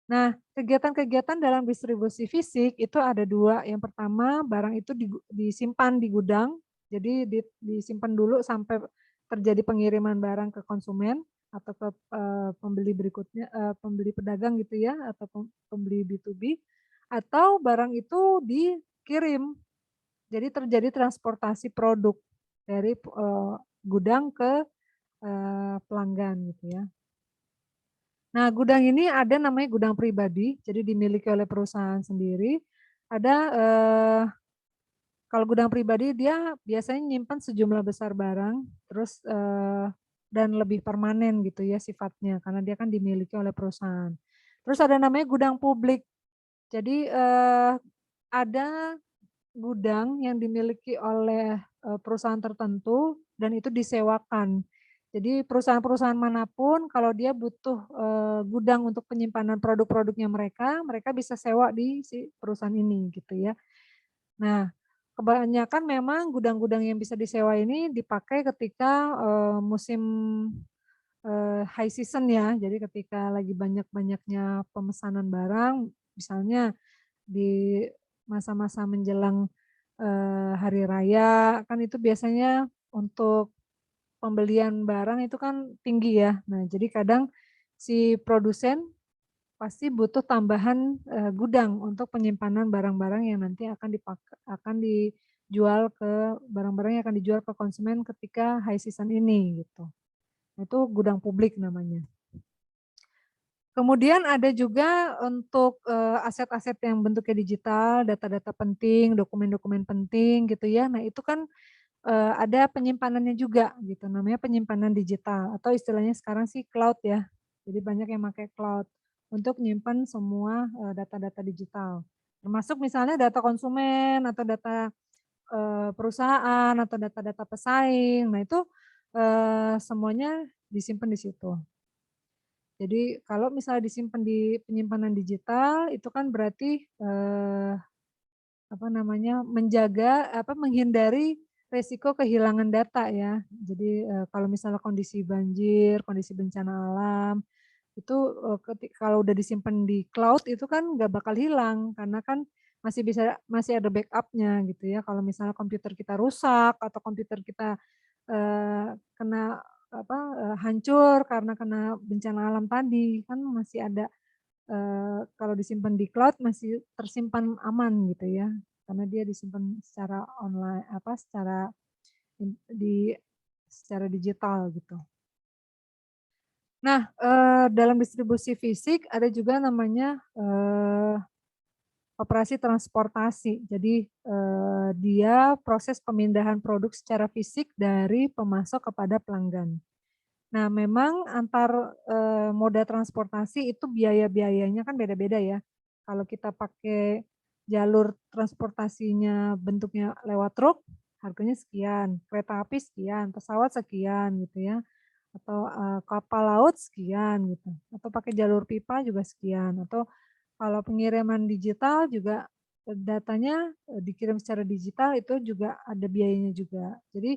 [SPEAKER 1] Nah, kegiatan-kegiatan dalam distribusi fisik itu ada 2. Yang pertama, barang itu disimpan di gudang, jadi disimpan dulu sampai terjadi pengiriman barang ke konsumen atau ke, pembeli berikutnya, pembeli pedagang gitu ya, atau pembeli B2B, atau barang itu dikirim. Jadi terjadi transportasi produk dari, gudang ke, pelanggan gitu ya. Nah, gudang ini ada namanya gudang pribadi, jadi dimiliki oleh perusahaan sendiri. Ada, kalau gudang pribadi dia biasanya nyimpan sejumlah besar barang, terus, dan lebih permanen gitu ya sifatnya, karena dia kan dimiliki oleh perusahaan. Terus ada namanya gudang publik. Jadi, ada gudang yang dimiliki oleh, perusahaan tertentu dan itu disewakan. Jadi perusahaan-perusahaan manapun kalau dia butuh, gudang untuk penyimpanan produk-produknya mereka, mereka bisa sewa di si perusahaan ini gitu ya. Nah, kebanyakan memang gudang-gudang yang bisa disewa ini dipakai ketika, musim, high season ya. Jadi ketika lagi banyak-banyaknya pemesanan barang, misalnya di masa-masa menjelang, hari raya, kan itu biasanya untuk pembelian barang itu kan tinggi ya. Nah, jadi kadang si produsen pasti butuh tambahan, gudang untuk penyimpanan barang-barang yang nanti akan dijual ke barang-barang yang akan dijual ke konsumen ketika high season ini, gitu. Nah, itu gudang publik namanya. Kemudian ada juga untuk, aset-aset yang bentuknya digital, data-data penting, dokumen-dokumen penting gitu ya. Nah itu kan, ada penyimpanannya juga gitu, namanya penyimpanan digital atau istilahnya sekarang sih cloud ya. Jadi banyak yang pakai cloud untuk nyimpen semua, data-data digital. Termasuk misalnya data konsumen atau data, perusahaan atau data-data pesaing. Nah itu, semuanya disimpan di situ. Jadi kalau misalnya disimpan di penyimpanan digital itu kan berarti, apa namanya, menghindari resiko kehilangan data ya. Jadi, kalau misalnya kondisi banjir, kondisi bencana alam, itu, kalau udah disimpan di cloud itu kan nggak bakal hilang, karena kan masih ada backup-nya gitu ya. Kalau misalnya komputer kita rusak atau komputer kita, kena hancur karena kena bencana alam tadi, kan masih ada, kalau disimpan di cloud masih tersimpan aman gitu ya, karena dia disimpan secara online di secara digital gitu. Nah, dalam distribusi fisik ada juga namanya, operasi transportasi. Jadi, dia proses pemindahan produk secara fisik dari pemasok kepada pelanggan. Nah, memang antar, moda transportasi itu biaya-biayanya kan beda-beda ya. Kalau kita pakai jalur transportasinya bentuknya lewat truk, harganya sekian, kereta api sekian, pesawat sekian gitu ya, atau, kapal laut sekian gitu, atau pakai jalur pipa juga sekian, atau kalau pengiriman digital juga, datanya, dikirim secara digital itu juga ada biayanya juga. Jadi,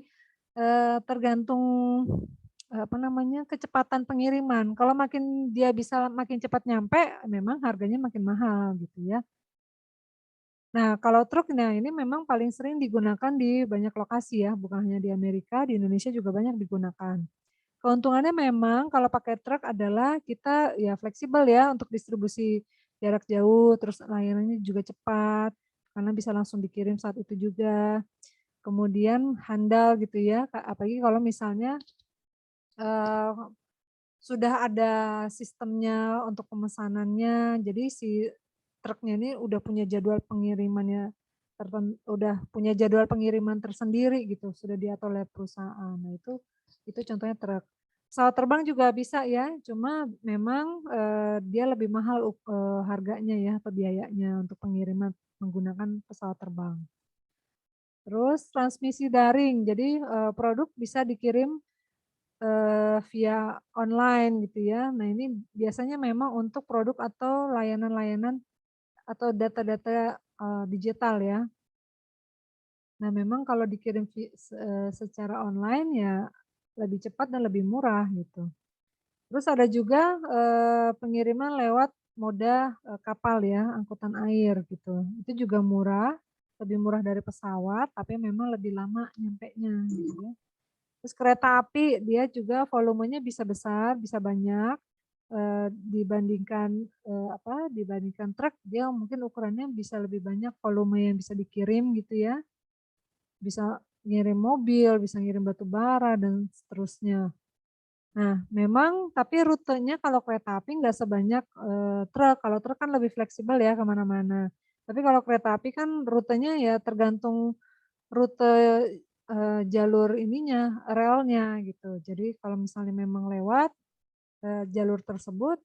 [SPEAKER 1] tergantung, kecepatan pengiriman. Kalau makin dia bisa makin cepat nyampe, memang harganya makin mahal gitu ya. Nah, kalau truk, nah ini memang paling sering digunakan di banyak lokasi ya, bukan hanya di Amerika, di Indonesia juga banyak digunakan. Keuntungannya memang kalau pakai truk adalah kita ya fleksibel ya untuk distribusi jarak jauh, terus layanannya juga cepat, karena bisa langsung dikirim saat itu juga. Kemudian handal gitu ya, apalagi kalau misalnya, eee, sudah ada sistemnya untuk pemesanannya, jadi si truknya ini udah punya jadwal pengirimannya udah punya jadwal pengiriman tersendiri gitu, sudah diatur oleh perusahaan. Nah itu contohnya truk. Pesawat terbang juga bisa ya, cuma memang, dia lebih mahal harganya ya atau biayanya untuk pengiriman menggunakan pesawat terbang. Terus transmisi daring, jadi, produk bisa dikirim, via online gitu ya. Nah ini biasanya memang untuk produk atau layanan-layanan atau data-data, digital ya. Nah memang kalau dikirim secara online ya lebih cepat dan lebih murah gitu. Terus ada juga, pengiriman lewat moda, kapal ya, angkutan air gitu. Itu juga murah, lebih murah dari pesawat, tapi memang lebih lama nyampenya gitu ya. Terus kereta api dia juga volumenya bisa besar, bisa banyak, dibandingkan truk, dia mungkin ukurannya bisa lebih banyak volume yang bisa dikirim gitu ya, bisa ngirim mobil, bisa ngirim batu bara dan seterusnya. Nah, memang tapi rutenya kalau kereta api nggak sebanyak, truk, kalau truk kan lebih fleksibel ya ke mana-mana. Tapi kalau kereta api kan rutenya ya tergantung rute, jalur ininya, relnya gitu. Jadi kalau misalnya memang lewat, jalur tersebut,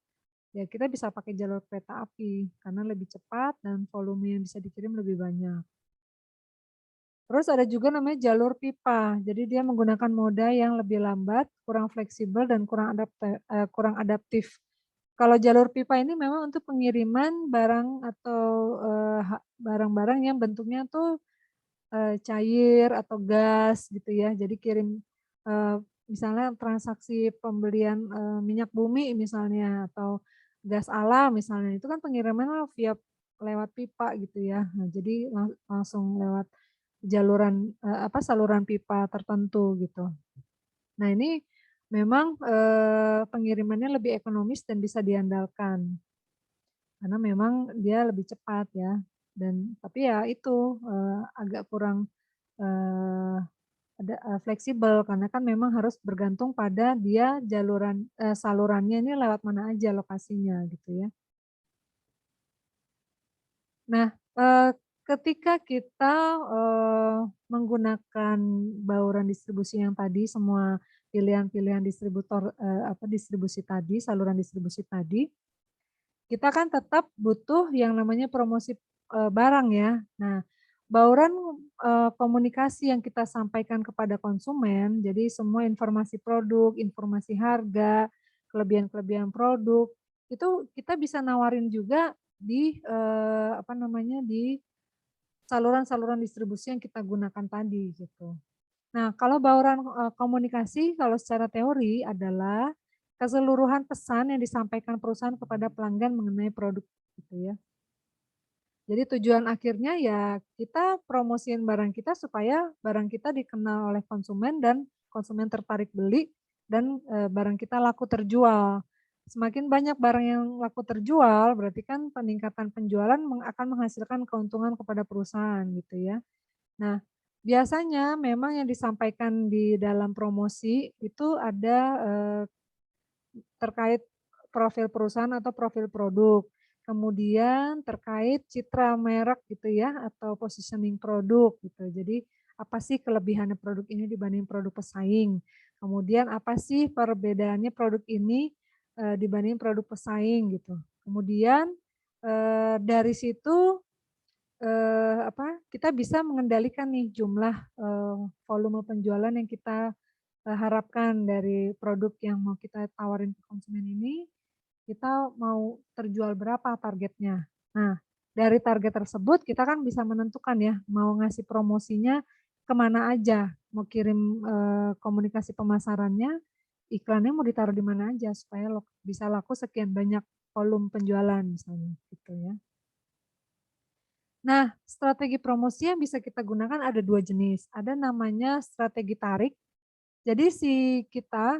[SPEAKER 1] ya kita bisa pakai jalur kereta api, karena lebih cepat dan volume yang bisa dikirim lebih banyak. Terus ada juga namanya jalur pipa. Jadi dia menggunakan moda yang lebih lambat, kurang fleksibel dan kurang adaptif. Kalau jalur pipa ini memang untuk pengiriman barang atau, barang-barang yang bentuknya tuh, cair atau gas gitu ya. Jadi kirim, misalnya transaksi pembelian, minyak bumi misalnya atau gas alam misalnya, itu kan pengirimannya lewat pipa gitu ya. Nah jadi langsung lewat saluran pipa tertentu gitu. Nah ini memang, pengirimannya lebih ekonomis dan bisa diandalkan, karena memang dia lebih cepat ya, dan tapi ya itu, agak kurang, eee, fleksibel karena kan memang harus bergantung pada dia salurannya ini lewat mana aja lokasinya gitu ya. Nah, ketika kita, menggunakan bauran distribusi yang tadi, semua pilihan-pilihan distribusi tadi, saluran distribusi tadi, kita kan tetap butuh yang namanya promosi, barang ya. Nah, bauran, komunikasi yang kita sampaikan kepada konsumen, jadi semua informasi produk, informasi harga, kelebihan-kelebihan produk, itu kita bisa nawarin juga di, di saluran-saluran distribusi yang kita gunakan tadi gitu. Nah, kalau bauran, komunikasi kalau secara teori adalah keseluruhan pesan yang disampaikan perusahaan kepada pelanggan mengenai produk, gitu ya. Jadi tujuan akhirnya ya kita promosiin barang kita supaya barang kita dikenal oleh konsumen dan konsumen tertarik beli dan, barang kita laku terjual. Semakin banyak barang yang laku terjual berarti kan peningkatan penjualan akan menghasilkan keuntungan kepada perusahaan gitu ya. Nah, biasanya memang yang disampaikan di dalam promosi itu ada, terkait profil perusahaan atau profil produk, kemudian terkait citra merek gitu ya atau positioning produk gitu. Jadi apa sih kelebihannya produk ini dibanding produk pesaing, kemudian apa sih perbedaannya produk ini, dibanding produk pesaing gitu. Kemudian, dari situ, kita bisa mengendalikan nih jumlah, volume penjualan yang kita, harapkan dari produk yang mau kita tawarin ke konsumen ini, kita mau terjual berapa targetnya. Nah, dari target tersebut kita kan bisa menentukan ya, mau ngasih promosinya kemana aja, mau kirim, komunikasi pemasarannya, iklannya mau ditaruh di mana aja supaya bisa laku sekian banyak volume penjualan misalnya, gitu ya. Nah, strategi promosi yang bisa kita gunakan ada 2 jenis, ada namanya strategi tarik, jadi si kita,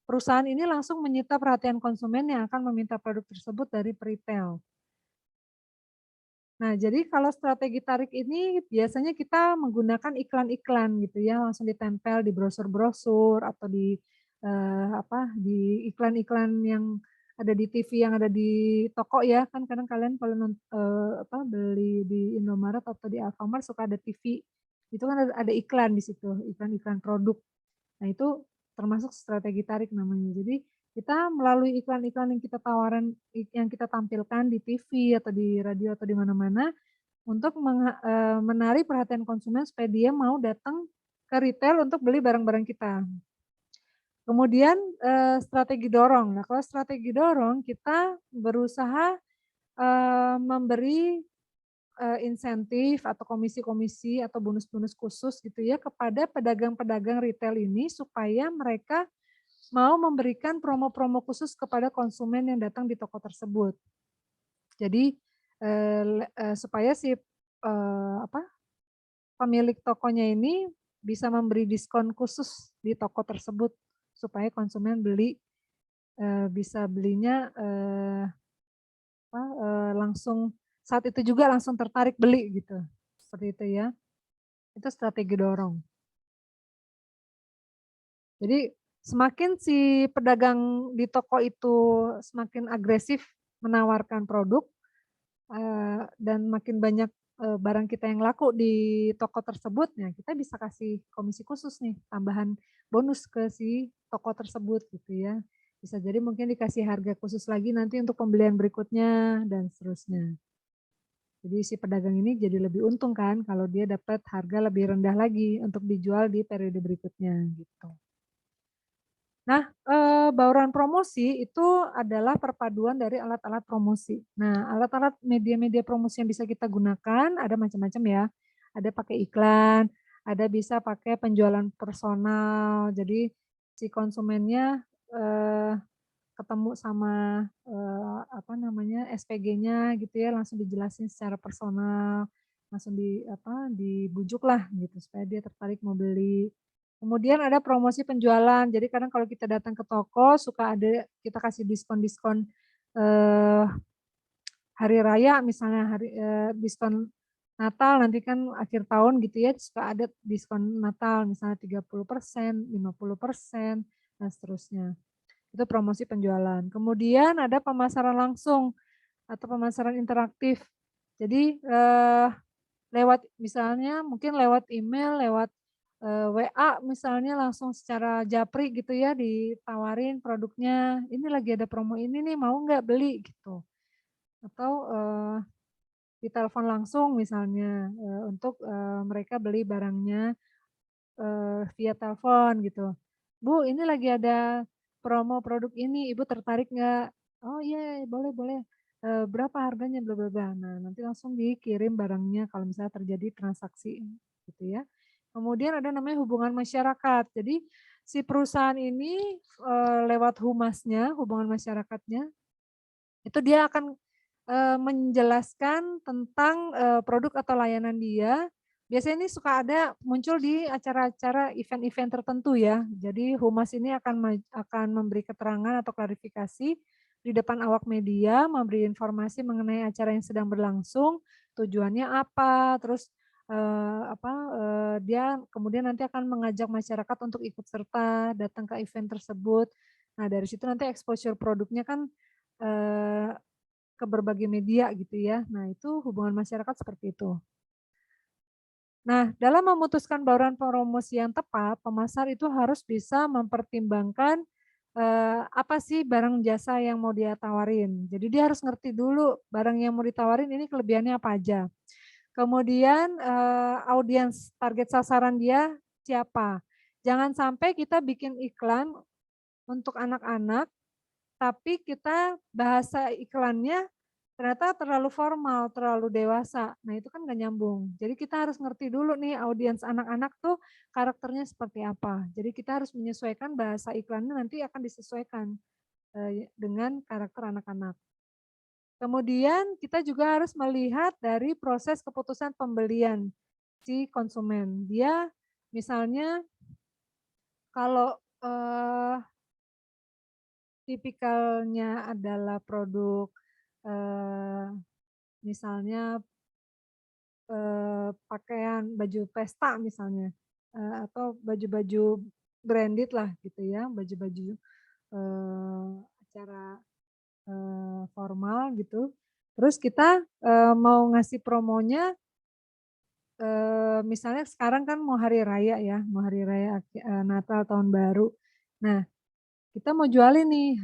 [SPEAKER 1] perusahaan ini langsung menyita perhatian konsumen yang akan meminta produk tersebut dari peritel. Nah, jadi kalau strategi tarik ini biasanya kita menggunakan iklan-iklan gitu ya, langsung ditempel di brosur-brosur atau di iklan-iklan yang ada di TV, yang ada di toko ya, kan kadang kalian kalau beli di Indomaret atau di Alfamart suka ada TV, itu kan ada iklan di situ, iklan-iklan produk. Nah itu termasuk strategi tarik namanya. Jadi kita melalui iklan-iklan yang kita yang kita tampilkan di TV atau di radio atau di mana-mana untuk menarik perhatian konsumen supaya dia mau datang ke retail untuk beli barang-barang kita. Kemudian, strategi dorong. Nah kalau strategi dorong kita berusaha, memberi, insentif atau komisi-komisi atau bonus-bonus khusus gitu ya kepada pedagang-pedagang retail ini supaya mereka mau memberikan promo-promo khusus kepada konsumen yang datang di toko tersebut. Jadi, supaya si, pemilik tokonya ini bisa memberi diskon khusus di toko tersebut, supaya konsumen bisa belinya, langsung saat itu juga langsung tertarik beli gitu, seperti itu ya. Itu strategi dorong. Jadi semakin si pedagang di toko itu semakin agresif menawarkan produk, dan makin banyak, barang kita yang laku di toko tersebut, ya kita bisa kasih komisi khusus nih, tambahan bonus ke si toko tersebut gitu ya. Bisa jadi mungkin dikasih harga khusus lagi nanti untuk pembelian berikutnya dan seterusnya. Jadi si pedagang ini jadi lebih untung kan kalau dia dapat harga lebih rendah lagi untuk dijual di periode berikutnya gitu. Nah, bauran promosi itu adalah perpaduan dari alat-alat promosi. Nah, alat-alat media-media promosi yang bisa kita gunakan ada macam-macam ya. Ada pakai iklan, ada bisa pakai penjualan personal. Jadi si konsumennya, ketemu sama, SPG-nya gitu ya, langsung dijelasin secara personal, langsung dibujuklah gitu supaya dia tertarik mau beli. Kemudian ada promosi penjualan, jadi kadang kalau kita datang ke toko suka ada kita kasih diskon-diskon, eee, hari raya misalnya diskon Natal nanti kan akhir tahun gitu ya, suka ada diskon Natal misalnya 30%, 50%, dan seterusnya. Itu promosi penjualan. Kemudian ada pemasaran langsung atau pemasaran interaktif. Jadi, lewat misalnya mungkin lewat email, lewat, WA misalnya langsung secara japri gitu ya ditawarin produknya, "Ini lagi ada promo ini nih mau nggak beli?" Gitu. Atau, ditelepon langsung misalnya, untuk, mereka beli barangnya, via telepon gitu. "Bu ini lagi ada promo produk ini, Ibu tertarik nggak?" "Oh iya boleh boleh, berapa harganya?" Bla bla bla. Nah nanti langsung dikirim barangnya kalau misalnya terjadi transaksi. gitu ya. Kemudian ada namanya hubungan masyarakat. Jadi si perusahaan ini lewat humasnya, hubungan masyarakatnya, itu dia akan menjelaskan tentang produk atau layanan dia. Biasanya ini suka ada muncul di acara-acara event-event tertentu ya. Jadi humas ini akan memberi keterangan atau klarifikasi di depan awak media, memberi informasi mengenai acara yang sedang berlangsung, tujuannya apa, terus dia kemudian nanti akan mengajak masyarakat untuk ikut serta datang ke event tersebut. Nah dari situ nanti exposure produknya kan eee, ke berbagai media gitu ya. Nah itu hubungan masyarakat seperti itu. Nah dalam memutuskan bauran promosi yang tepat, pemasar itu harus bisa mempertimbangkan, apa sih barang jasa yang mau dia tawarin. Jadi dia harus ngerti dulu barang yang mau ditawarin ini kelebihannya apa aja. Kemudian, audiens target sasaran dia siapa. Jangan sampai kita bikin iklan untuk anak-anak, tapi kita bahasa iklannya ternyata terlalu formal, terlalu dewasa. Nah itu kan nggak nyambung. Jadi kita harus ngerti dulu nih audiens anak-anak tuh karakternya seperti apa. Jadi kita harus menyesuaikan bahasa iklannya nanti akan disesuaikan, dengan karakter anak-anak. Kemudian kita juga harus melihat dari proses keputusan pembelian si konsumen. Dia misalnya kalau, tipikalnya adalah produk, eee, misalnya, pakaian baju pesta misalnya, atau baju-baju branded lah gitu ya, baju-baju, acara, formal gitu. Terus kita, mau ngasih promonya, misalnya sekarang kan mau hari raya ya, mau hari raya Natal, Tahun Baru. Nah, kita mau jualin nih,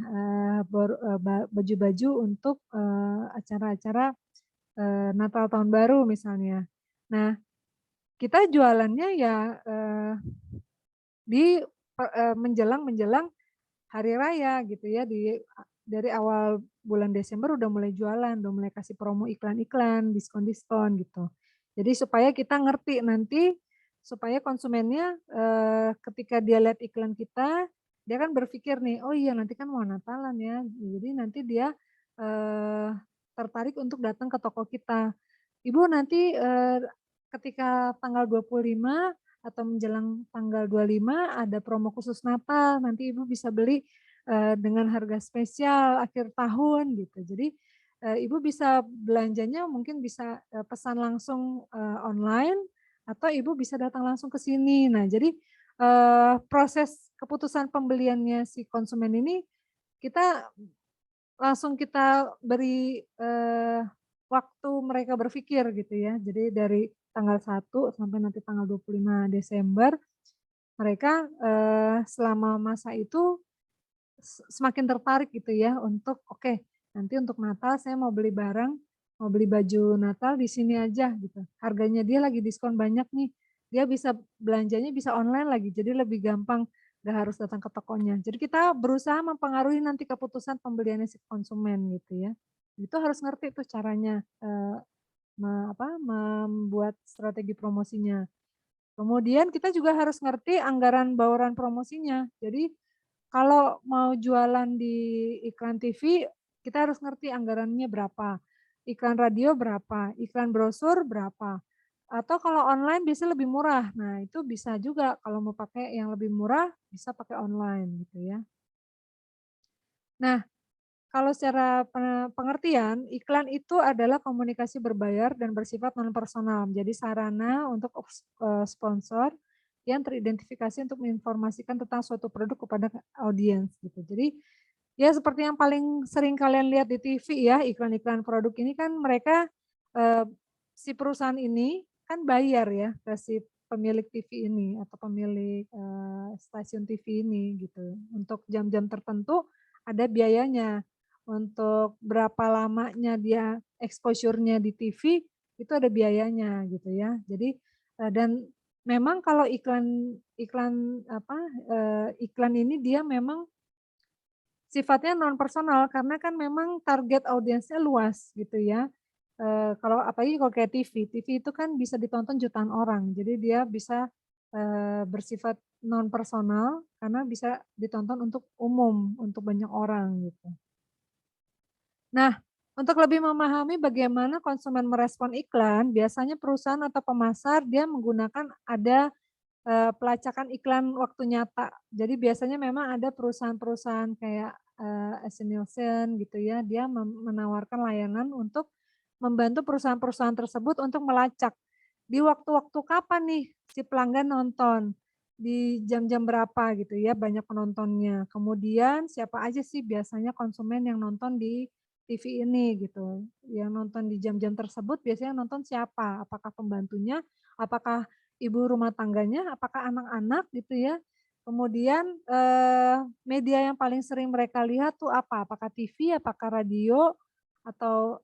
[SPEAKER 1] baju-baju untuk, acara-acara, Natal Tahun Baru misalnya. Nah, kita jualannya ya, menjelang menjelang hari raya gitu ya, dari awal bulan Desember udah mulai jualan, udah mulai kasih promo iklan-iklan, diskon-diskon gitu. Jadi supaya kita ngerti nanti, supaya konsumennya, ketika dia lihat iklan kita, dia kan berpikir nih, "Oh iya nanti kan mau Natalan ya." Jadi nanti dia, eee, tertarik untuk datang ke toko kita. "Ibu nanti, ketika tanggal 25 atau menjelang tanggal 25 ada promo khusus Natal, nanti Ibu bisa beli, dengan harga spesial akhir tahun," gitu. Jadi, Ibu bisa belanjanya mungkin bisa, pesan langsung, online atau Ibu bisa datang langsung ke sini. Nah jadi, proses keputusan pembeliannya si konsumen ini kita langsung kita beri, waktu mereka berpikir gitu ya. Jadi dari tanggal 1 sampai nanti tanggal 25 Desember, mereka, selama masa itu semakin tertarik gitu ya untuk, "Oke, nanti untuk Natal saya mau beli barang, mau beli baju Natal di sini aja," gitu. Harganya dia lagi diskon banyak nih, dia bisa belanjanya bisa online lagi, jadi lebih gampang, nggak harus datang ke tokonya. Jadi kita berusaha mempengaruhi nanti keputusan pembeliannya si konsumen gitu ya. Itu harus ngerti tuh caranya, membuat strategi promosinya. Kemudian kita juga harus ngerti anggaran bauran promosinya. Jadi kalau mau jualan di iklan TV, kita harus ngerti anggarannya berapa, iklan radio berapa, iklan brosur berapa, atau kalau online biasanya lebih murah. Nah, itu bisa juga kalau mau pakai yang lebih murah, bisa pakai online gitu ya. Nah, kalau secara pengertian, iklan itu adalah komunikasi berbayar dan bersifat non personal, menjadi sarana untuk sponsor yang teridentifikasi untuk menginformasikan tentang suatu produk kepada audiens gitu. Jadi, ya seperti yang paling sering kalian lihat di TV ya, iklan-iklan produk ini kan mereka, eee, si perusahaan ini kan bayar ya ke si pemilik TV ini atau pemilik, stasiun TV ini gitu. Untuk jam-jam tertentu ada biayanya, untuk berapa lamanya dia exposure-nya di TV, itu ada biayanya gitu ya. Jadi, dan memang kalau iklan iklan apa, iklan ini dia memang sifatnya non personal karena kan memang target audiensnya luas gitu ya, kalau apalagi kalau kayak TV itu kan bisa ditonton jutaan orang, jadi dia bisa, bersifat non personal karena bisa ditonton untuk umum, untuk banyak orang gitu. Nah, untuk lebih memahami bagaimana konsumen merespon iklan, biasanya perusahaan atau pemasar dia menggunakan ada pelacakan iklan waktu nyata. Jadi biasanya memang ada perusahaan-perusahaan kayak, Nielsen gitu ya, dia menawarkan layanan untuk membantu perusahaan-perusahaan tersebut untuk melacak, di waktu-waktu kapan nih si pelanggan nonton, di jam-jam berapa gitu ya banyak penontonnya. Kemudian siapa aja sih biasanya konsumen yang nonton di TV ini gitu, yang nonton di jam-jam tersebut biasanya nonton siapa? Apakah pembantunya? Apakah ibu rumah tangganya, apakah anak-anak gitu ya. Kemudian, media yang paling sering mereka lihat tuh apa? Apakah TV, apakah radio, atau,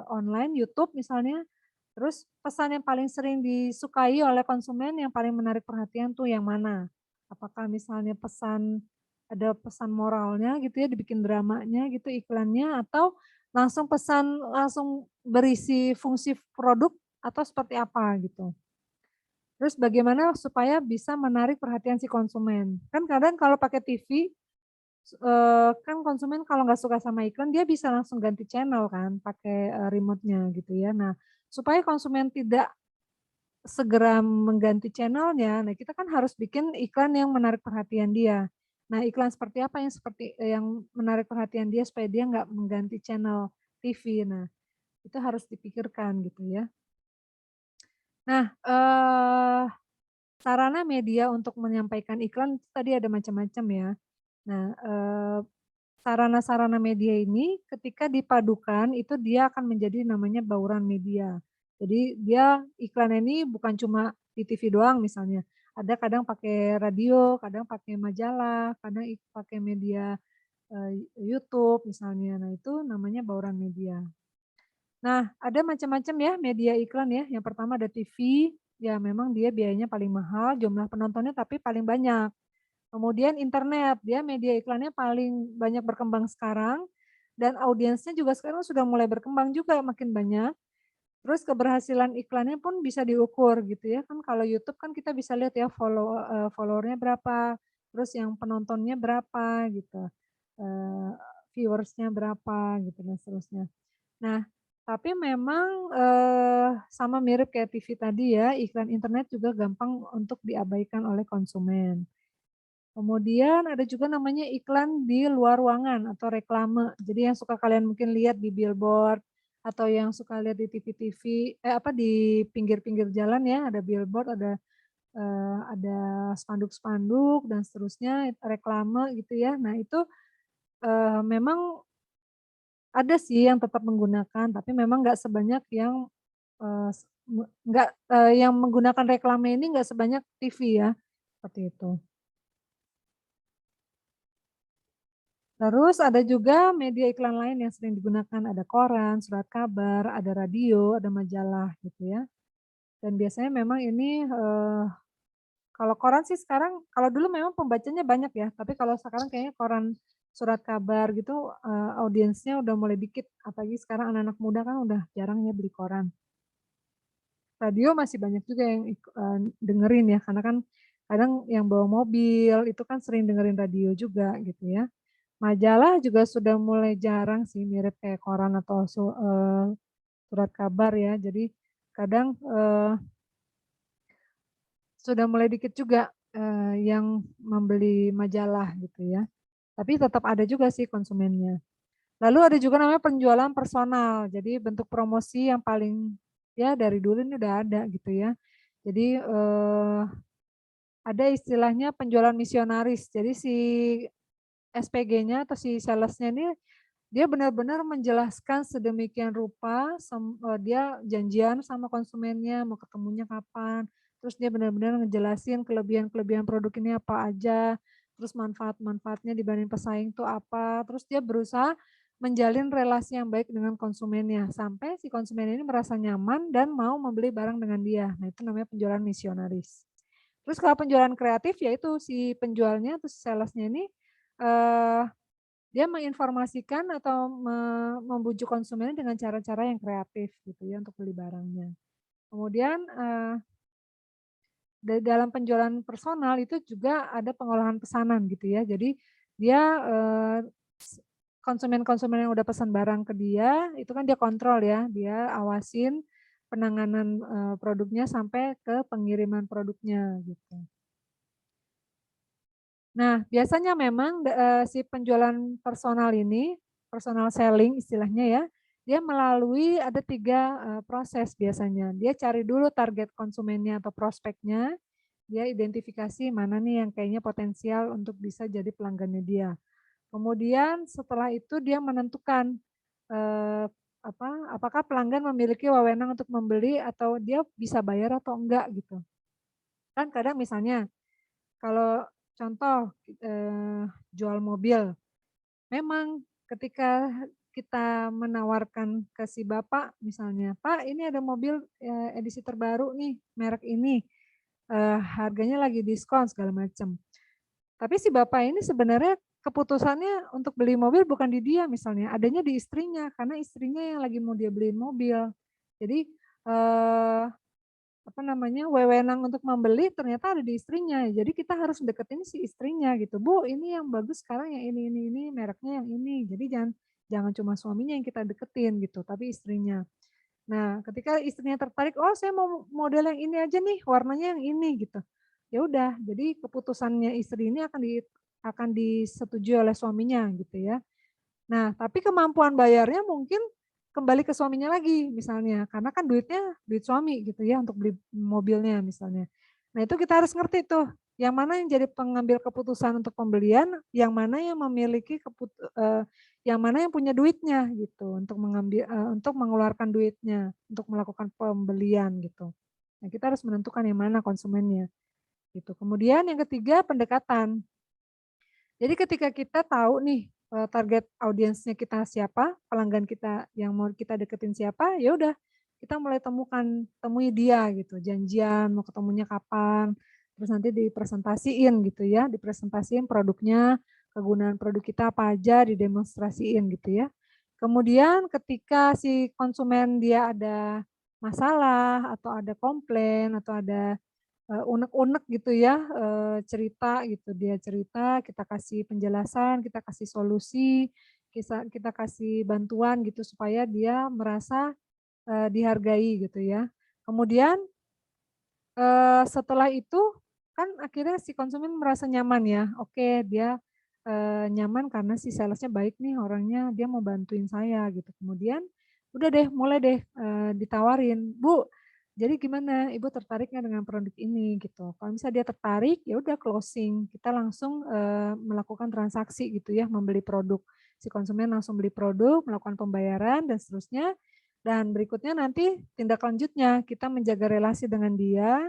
[SPEAKER 1] online, YouTube misalnya. Terus pesan yang paling sering disukai oleh konsumen yang paling menarik perhatian tuh yang mana? Apakah misalnya ada pesan moralnya gitu ya, dibikin dramanya gitu iklannya, atau langsung pesan langsung berisi fungsi produk atau seperti apa gitu. Terus bagaimana supaya bisa menarik perhatian si konsumen. Kan kadang kalau pakai TV, kan konsumen kalau nggak suka sama iklan dia bisa langsung ganti channel kan pakai, remote-nya gitu ya. Nah, supaya konsumen tidak segera mengganti channelnya, nah kita kan harus bikin iklan yang menarik perhatian dia. Nah, iklan seperti apa yang menarik perhatian dia supaya dia nggak mengganti channel TV. Nah, itu harus dipikirkan gitu ya. Nah, sarana media untuk menyampaikan iklan tadi ada macam-macam ya. Nah, sarana-sarana media ini ketika dipadukan itu dia akan menjadi namanya bauran media. Jadi dia iklan ini bukan cuma di TV doang misalnya, ada kadang pakai radio, kadang pakai majalah, kadang pakai media, YouTube misalnya. Nah itu namanya bauran media. Nah, ada macam-macam ya media iklan ya. Yang pertama ada TV, ya memang dia biayanya paling mahal, jumlah penontonnya tapi paling banyak. Kemudian internet, dia media iklannya paling banyak berkembang sekarang, dan audiensnya juga sekarang sudah mulai berkembang juga makin banyak. Terus keberhasilan iklannya pun bisa diukur gitu ya, kan kalau YouTube kan kita bisa lihat ya follower berapa, terus yang penontonnya berapa gitu, eee, viewersnya berapa gitu dan seterusnya. Nah, tapi memang, sama mirip kayak TV tadi ya, iklan internet juga gampang untuk diabaikan oleh konsumen. Kemudian ada juga namanya iklan di luar ruangan atau reklame. Jadi yang suka kalian mungkin lihat di billboard atau yang suka lihat di TV-TV, di pinggir-pinggir jalan ya, ada billboard, ada spanduk-spanduk dan seterusnya, reklame gitu ya. Nah itu, memang ada sih yang tetap menggunakan, tapi memang nggak sebanyak yang, eee, s me nggak yang menggunakan reklame ini nggak sebanyak TV ya, seperti itu. Terus ada juga media iklan lain yang sering digunakan, ada koran, surat kabar, ada radio, ada majalah gitu ya. Dan biasanya memang ini, kalau koran sih sekarang kalau dulu memang pembacanya banyak ya, tapi kalau sekarang kayaknya koran, surat kabar gitu, audiensnya udah mulai dikit, apalagi sekarang anak-anak muda kan udah jarang ya beli koran. Radio masih banyak juga yang dengerin ya, karena kan kadang yang bawa mobil itu kan sering dengerin radio juga gitu ya. Majalah juga sudah mulai jarang sih, mirip kayak koran atau surat kabar ya. Jadi kadang, sudah mulai dikit juga, yang membeli majalah gitu ya. Tapi tetap ada juga sih konsumennya. Lalu ada juga namanya penjualan personal, jadi bentuk promosi yang paling ya dari dulu ini udah ada gitu ya. Jadi, ada istilahnya penjualan misionaris. Jadi si SPG-nya atau si sales-nya ini dia benar-benar menjelaskan sedemikian rupa, dia janjian sama konsumennya mau ketemunya kapan, terus dia benar-benar ngejelasin kelebihan-kelebihan produk ini apa aja, terus manfaat-manfaatnya dibanding pesaing tuh apa, terus dia berusaha menjalin relasi yang baik dengan konsumennya, sampai si konsumen ini merasa nyaman dan mau membeli barang dengan dia. Nah itu namanya penjualan misionaris. Terus kalau penjualan kreatif, yaitu si penjualnya atau si sales-nya ini, eee dia menginformasikan atau membujuk konsumen dengan cara-cara yang kreatif gitu ya untuk beli barangnya. Kemudian, dalam penjualan personal itu juga ada pengolahan pesanan gitu ya. Jadi dia, s konsumen-konsumen yang udah pesan barang ke dia, itu kan dia kontrol ya, dia awasin penanganan, produknya sampai ke pengiriman produknya gitu. Nah, biasanya memang si penjualan personal ini, personal selling istilahnya ya, dia melalui ada 3 proses biasanya. Dia cari dulu target konsumennya atau prospeknya, dia identifikasi mana nih yang kayaknya potensial untuk bisa jadi pelanggannya dia. Kemudian setelah itu dia menentukan, eee, apakah pelanggan memiliki wewenang untuk membeli atau dia bisa bayar atau enggak gitu. Kan kadang misalnya kalau contoh, jual mobil, memang ketika kita menawarkan ke si bapak misalnya, "Pak, ini ada mobil, edisi terbaru nih, merek ini, harganya lagi diskon," segala macam. Tapi si bapak ini sebenarnya keputusannya untuk beli mobil bukan di dia misalnya, adanya di istrinya, karena istrinya yang lagi mau dia beliin mobil. Jadi, eee apa namanya, wewenang untuk membeli ternyata ada di istrinya. Jadi kita harus deketin si istrinya gitu, "Bu, ini yang bagus sekarang yang ini, mereknya yang ini." Jadi jangan jangan cuma suaminya yang kita deketin gitu, tapi istrinya. Nah, ketika istrinya tertarik, "Oh, saya mau model yang ini aja nih, warnanya yang ini," gitu. Ya udah, jadi keputusannya istri ini akan disetujui oleh suaminya gitu ya. Nah, tapi kemampuan bayarnya mungkin kembali ke suaminya lagi misalnya, karena kan duitnya duit suami gitu ya untuk beli mobilnya misalnya. Nah, itu kita harus ngerti tuh, yang mana yang jadi pengambil keputusan untuk pembelian, yang mana yang memiliki yang mana yang punya duitnya gitu untuk mengeluarkan duitnya, untuk melakukan pembelian gitu. Nah, kita harus menentukan yang mana konsumennya gitu. Kemudian yang ketiga pendekatan. Jadi ketika kita tahu nih, target audiensnya kita siapa, pelanggan kita yang mau kita deketin siapa, ya udah kita mulai temui dia gitu, janjian mau ketemunya kapan, terus nanti dipresentasiin gitu ya, dipresentasiin produknya, kegunaan produk kita apa aja, didemonstrasiin gitu ya. Kemudian ketika si konsumen dia ada masalah atau ada komplain atau ada unek-unek gitu ya, cerita gitu, dia cerita, kita kasih penjelasan, kita kasih solusi, kita kasih bantuan gitu supaya dia merasa, dihargai gitu ya. Kemudian, setelah itu kan akhirnya si konsumen merasa nyaman ya, oke dia, nyaman karena si sales-nya baik nih orangnya, dia mau bantuin saya gitu. Kemudian udah deh mulai deh, ditawarin, "Bu, jadi gimana? Ibu tertarik nggak dengan produk ini?" Gitu. Kalau misalnya dia tertarik, ya udah closing, kita langsung, melakukan transaksi gitu ya, membeli produk. Si konsumen langsung beli produk, melakukan pembayaran dan seterusnya, dan berikutnya nanti tindak lanjutnya kita menjaga relasi dengan dia,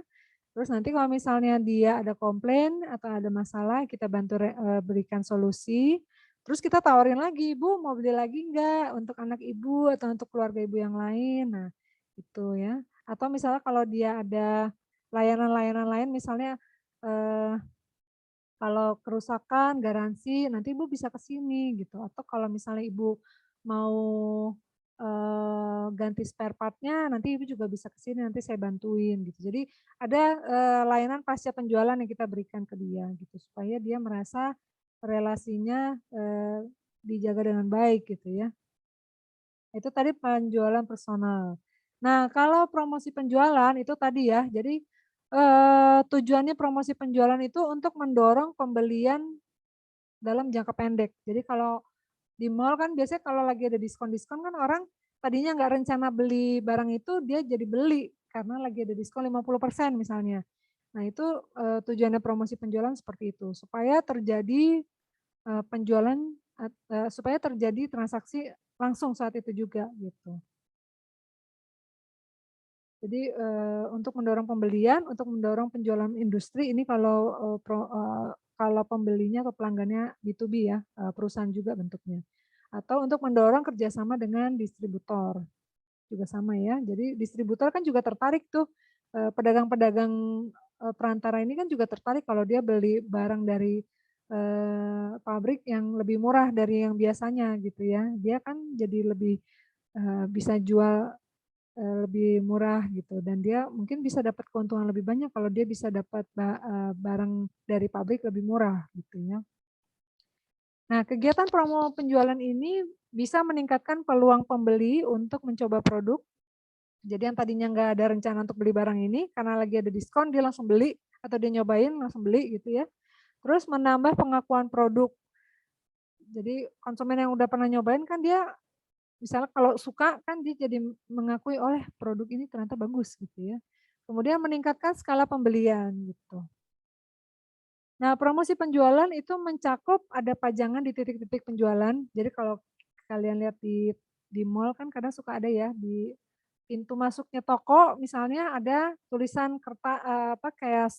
[SPEAKER 1] terus nanti kalau misalnya dia ada komplain atau ada masalah kita bantu berikan solusi, terus kita tawarin lagi, "Bu mau beli lagi nggak untuk anak ibu atau untuk keluarga ibu yang lain?" Nah itu ya. Atau misalnya kalau dia ada layanan-layanan lain misalnya, eee, kalau kerusakan garansi nanti ibu bisa ke sini gitu, atau kalau misalnya ibu mau, ganti spare part-nya nanti ibu juga bisa ke sini nanti saya bantuin gitu. Jadi ada, layanan pasca penjualan yang kita berikan ke dia gitu supaya dia merasa relasinya, dijaga dengan baik gitu ya. Itu tadi penjualan personal. Nah, kalau promosi penjualan itu tadi ya, jadi, tujuannya promosi penjualan itu untuk mendorong pembelian dalam jangka pendek. Jadi kalau di mall kan biasanya kalau lagi ada diskon-diskon kan orang tadinya nggak rencana beli barang itu, dia jadi beli karena lagi ada diskon 50% misalnya. Nah itu, tujuannya promosi penjualan seperti itu, supaya terjadi, penjualan supaya terjadi transaksi langsung saat itu juga gitu. Jadi, untuk mendorong pembelian, untuk mendorong penjualan industri ini kalau, kalau pembelinya atau pelanggannya B2B ya, perusahaan juga bentuknya. Atau untuk mendorong kerjasama dengan distributor, juga sama ya. Jadi distributor kan juga tertarik tuh, pedagang-pedagang, perantara ini kan juga tertarik kalau dia beli barang dari pabrik yang lebih murah dari yang biasanya gitu ya. Dia kan jadi lebih, bisa jual, lebih murah gitu dan dia mungkin bisa dapat keuntungan lebih banyak kalau dia bisa dapat barang dari pabrik lebih murah gitu ya. Nah, kegiatan promo penjualan ini bisa meningkatkan peluang pembeli untuk mencoba produk. Jadi yang tadinya nggak ada rencana untuk beli barang ini, karena lagi ada diskon dia langsung beli atau dia nyobain langsung beli gitu ya. Terus menambah pengakuan produk. Jadi konsumen yang udah pernah nyobain kan dia misalnya kalau suka kan dia jadi mengakui, "Oleh produk ini ternyata bagus," gitu ya. Kemudian meningkatkan skala pembelian gitu. Nah, promosi penjualan itu mencakup ada pajangan di titik-titik penjualan. Jadi kalau kalian lihat di mall kan kadang suka ada ya di pintu masuknya toko misalnya ada tulisan apa kayak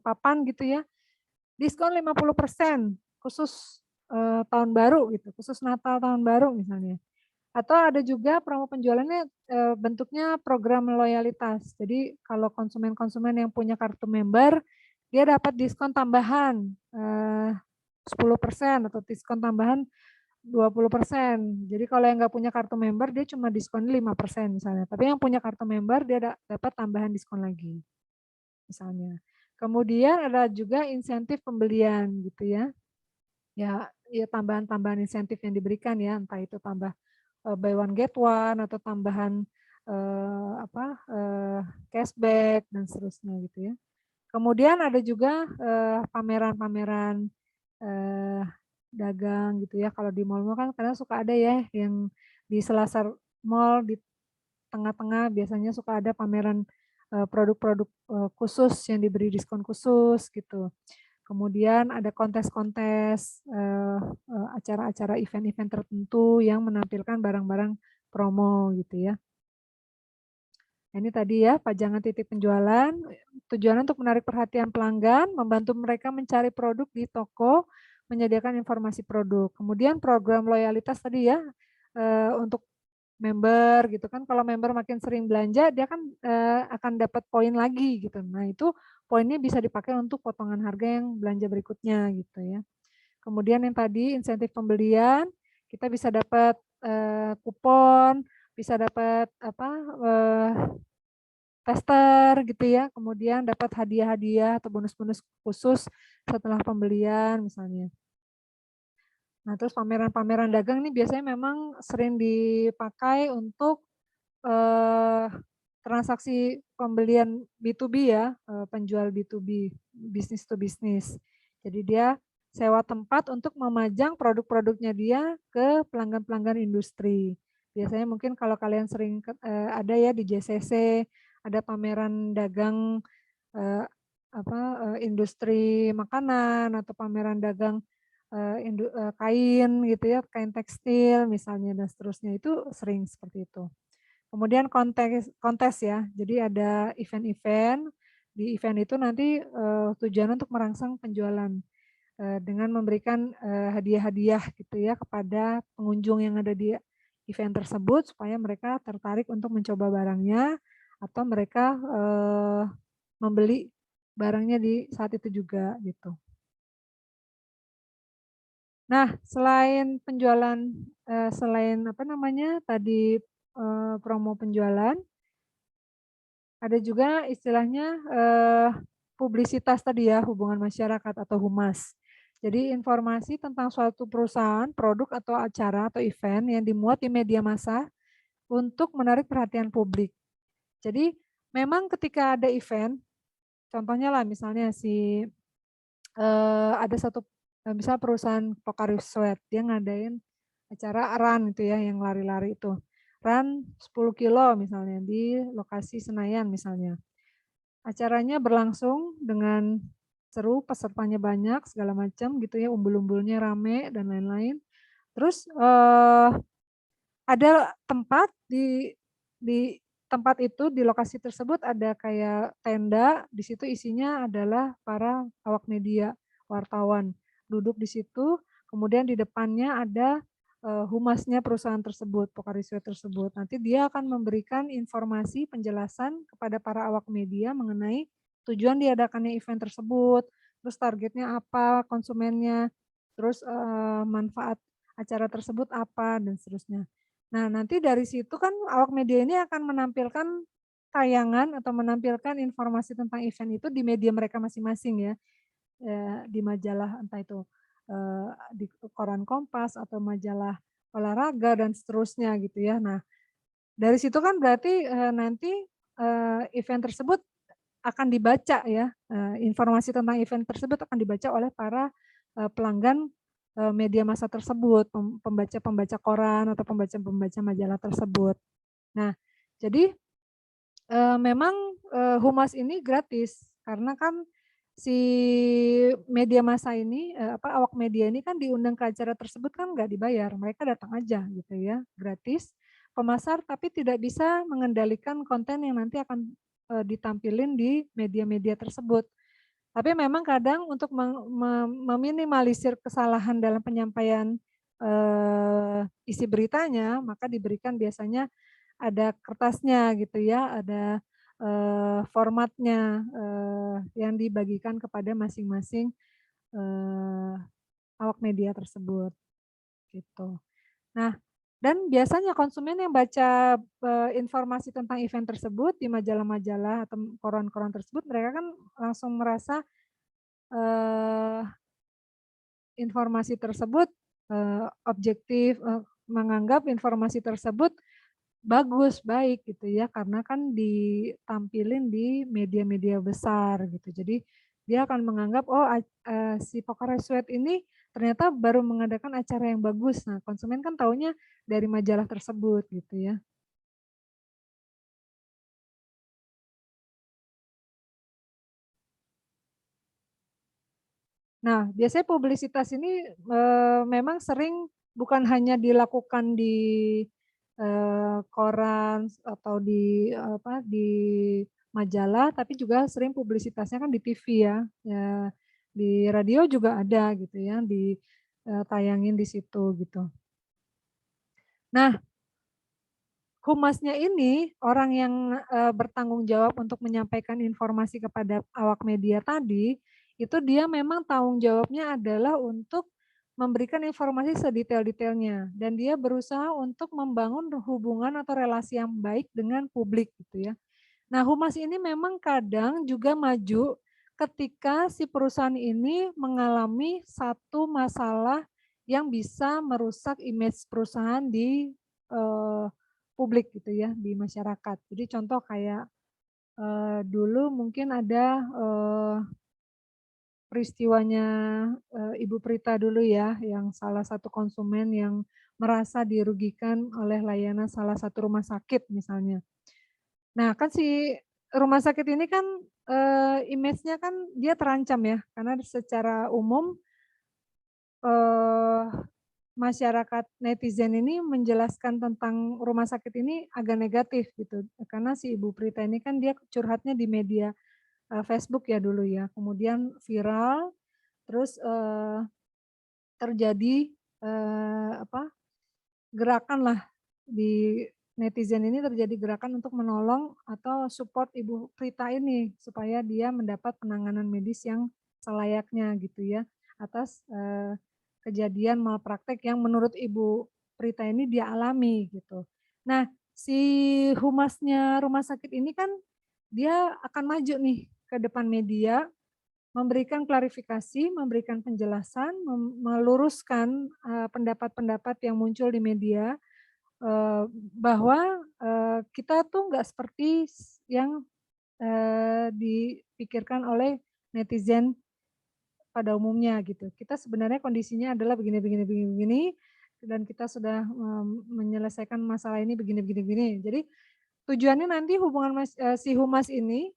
[SPEAKER 1] papan gitu ya, diskon 50% khusus, tahun baru gitu, khusus Natal, tahun baru misalnya. Atau ada juga promo penjualannya, bentuknya program loyalitas. Jadi kalau konsumen-konsumen yang punya kartu member, dia dapat diskon tambahan, 10% atau diskon tambahan 20%. Jadi kalau yang nggak punya kartu member, dia cuma diskon 5% misalnya, tapi yang punya kartu member dia dapat tambahan diskon lagi, misalnya. Kemudian ada juga insentif pembelian gitu ya. Ya tambahan-tambahan insentif yang diberikan ya, entah itu tambah buy one get one atau tambahan, cashback dan seterusnya gitu ya. Kemudian ada juga, pameran-pameran, eee, dagang gitu ya, kalau di mall-mall kan kadang suka ada ya yang di selasar mall di tengah-tengah biasanya suka ada pameran, produk-produk, khusus yang diberi diskon khusus gitu. Kemudian ada kontes-kontes, acara-acara event-event tertentu yang menampilkan barang-barang promo gitu ya. Nah, ini tadi ya pajangan titik penjualan, tujuannya untuk menarik perhatian pelanggan, membantu mereka mencari produk di toko, menyediakan informasi produk. Kemudian program loyalitas tadi ya, untuk member gitu kan, kalau member makin sering belanja dia kan, akan dapat poin lagi gitu. Nah itu poinnya bisa dipakai untuk potongan harga yang belanja berikutnya gitu ya. Kemudian yang tadi insentif pembelian, kita bisa dapat, kupon, bisa dapat apa, tester gitu ya, kemudian dapat hadiah-hadiah atau bonus-bonus khusus setelah pembelian misalnya. Nah terus pameran-pameran dagang ini biasanya memang sering dipakai untuk, eee, transaksi pembelian B2B ya, penjual B2B, business to business. Jadi dia sewa tempat untuk memajang produk-produknya dia ke pelanggan-pelanggan industri. Biasanya mungkin kalau kalian sering ada ya di JCC, ada pameran dagang, eee, industri makanan atau pameran dagang, kain gitu ya, kain tekstil misalnya dan seterusnya, itu sering seperti itu. Kemudian kontes kontes ya, jadi ada event-event, di event itu nanti, tujuannya untuk merangsang penjualan, dengan memberikan, hadiah-hadiah gitu ya kepada pengunjung yang ada di event tersebut supaya mereka tertarik untuk mencoba barangnya atau mereka, membeli barangnya di saat itu juga gitu. Nah selain penjualan, selain apa namanya tadi, promo penjualan, ada juga istilahnya, publisitas tadi ya, hubungan masyarakat atau humas. Jadi informasi tentang suatu perusahaan, produk atau acara atau event yang dimuat di media massa untuk menarik perhatian publik. Jadi memang ketika ada event, contohnya lah misalnya ada satu, misal perusahaan Pocari Sweat, dia ngadain acara run itu ya, yang lari-lari itu. Run 10 kilo misalnya di lokasi Senayan misalnya. Acaranya berlangsung dengan seru, pesertanya banyak, segala macam gitu ya, umbul-umbulnya rame dan lain-lain. Terus, ada tempat di tempat itu, di lokasi tersebut ada kayak tenda, di situ isinya adalah para awak media, wartawan, duduk di situ, kemudian di depannya ada, humasnya perusahaan tersebut, Pocari Sweat tersebut. Nanti dia akan memberikan informasi, penjelasan kepada para awak media mengenai tujuan diadakannya event tersebut, terus targetnya apa, konsumennya, terus, manfaat acara tersebut apa, dan seterusnya. Nah, nanti dari situ kan awak media ini akan menampilkan tayangan atau menampilkan informasi tentang event itu di media mereka masing-masing ya, di majalah entah itu, di koran Kompas atau majalah olahraga dan seterusnya gitu ya. Nah, dari situ kan berarti, nanti, event tersebut akan dibaca ya, informasi tentang event tersebut akan dibaca oleh para, pelanggan, media massa tersebut, pembaca-pembaca koran atau pembaca-pembaca majalah tersebut. Nah, jadi, memang, humas ini gratis karena kan si media massa ini, awak media ini kan diundang ke acara tersebut kan nggak dibayar, mereka datang aja gitu ya, gratis. Pemasar tapi tidak bisa mengendalikan konten yang nanti akan, ditampilin di media-media tersebut. Tapi memang kadang untuk meminimalisir kesalahan dalam penyampaian, isi beritanya, maka diberikan biasanya ada kertasnya gitu ya, ada, formatnya, yang dibagikan kepada masing-masing, eee, awak media tersebut, gitu. Nah, dan biasanya konsumen yang baca, informasi tentang event tersebut di majalah-majalah atau koran-koran tersebut, mereka kan langsung merasa, eee, informasi tersebut, objektif, menganggap informasi tersebut bagus, baik gitu ya, karena kan ditampilin di media-media besar gitu. Jadi dia akan menganggap, oh si Pocari Sweat ini ternyata baru mengadakan acara yang bagus. Nah, konsumen kan taunya dari majalah tersebut gitu ya. Nah, biasanya publisitas ini, memang sering bukan hanya dilakukan di, koran atau di, di majalah, tapi juga sering publisitasnya kan di TV ya, di radio juga ada gitu ya, tayangin di situ gitu. Nah, humasnya ini, orang yang, bertanggung jawab untuk menyampaikan informasi kepada awak media tadi, itu dia memang tanggung jawabnya adalah untuk memberikan informasi sedetail-detailnya dan dia berusaha untuk membangun hubungan atau relasi yang baik dengan publik gitu ya. Nah, humas ini memang kadang juga maju ketika si perusahaan ini mengalami satu masalah yang bisa merusak image perusahaan di, eee, publik gitu ya, di masyarakat. Jadi contoh kayak, dulu mungkin ada, peristiwanya, Ibu Prita dulu ya, yang salah satu konsumen yang merasa dirugikan oleh layanan salah satu rumah sakit misalnya. Nah, kan si rumah sakit ini kan, image-nya kan dia terancam ya, karena secara umum, eee, masyarakat netizen ini menjelaskan tentang rumah sakit ini agak negatif gitu, karena si Ibu Prita ini kan dia curhatnya di media, Facebook ya dulu ya, kemudian viral, terus, terjadi, gerakanlah di netizen ini terjadi gerakan untuk menolong atau support Ibu Prita ini, supaya dia mendapat penanganan medis yang selayaknya gitu ya, atas, kejadian malpraktek yang menurut Ibu Prita ini dia alami gitu. Nah, si humasnya rumah sakit ini kan dia akan maju nih ke depan media, memberikan klarifikasi, memberikan penjelasan, meluruskan, pendapat-pendapat yang muncul di media, bahwa, kita tuh nggak seperti yang, dipikirkan oleh netizen pada umumnya gitu. Kita sebenarnya kondisinya adalah begini begini begini begini, dan kita sudah, menyelesaikan masalah ini begini begini begini. Jadi tujuannya nanti si humas ini,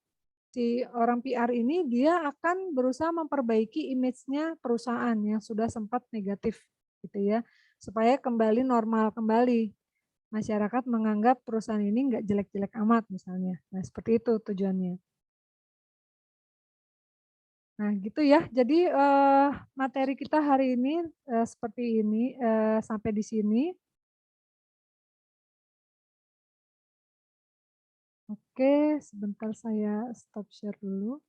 [SPEAKER 1] si orang PR ini dia akan berusaha memperbaiki image-nya perusahaan yang sudah sempat negatif gitu ya, supaya kembali normal kembali. Masyarakat menganggap perusahaan ini nggak jelek-jelek amat misalnya. Nah seperti itu tujuannya. Nah gitu ya, jadi, materi kita hari ini, seperti ini, sampai di sini. Oke, sebentar saya stop share dulu.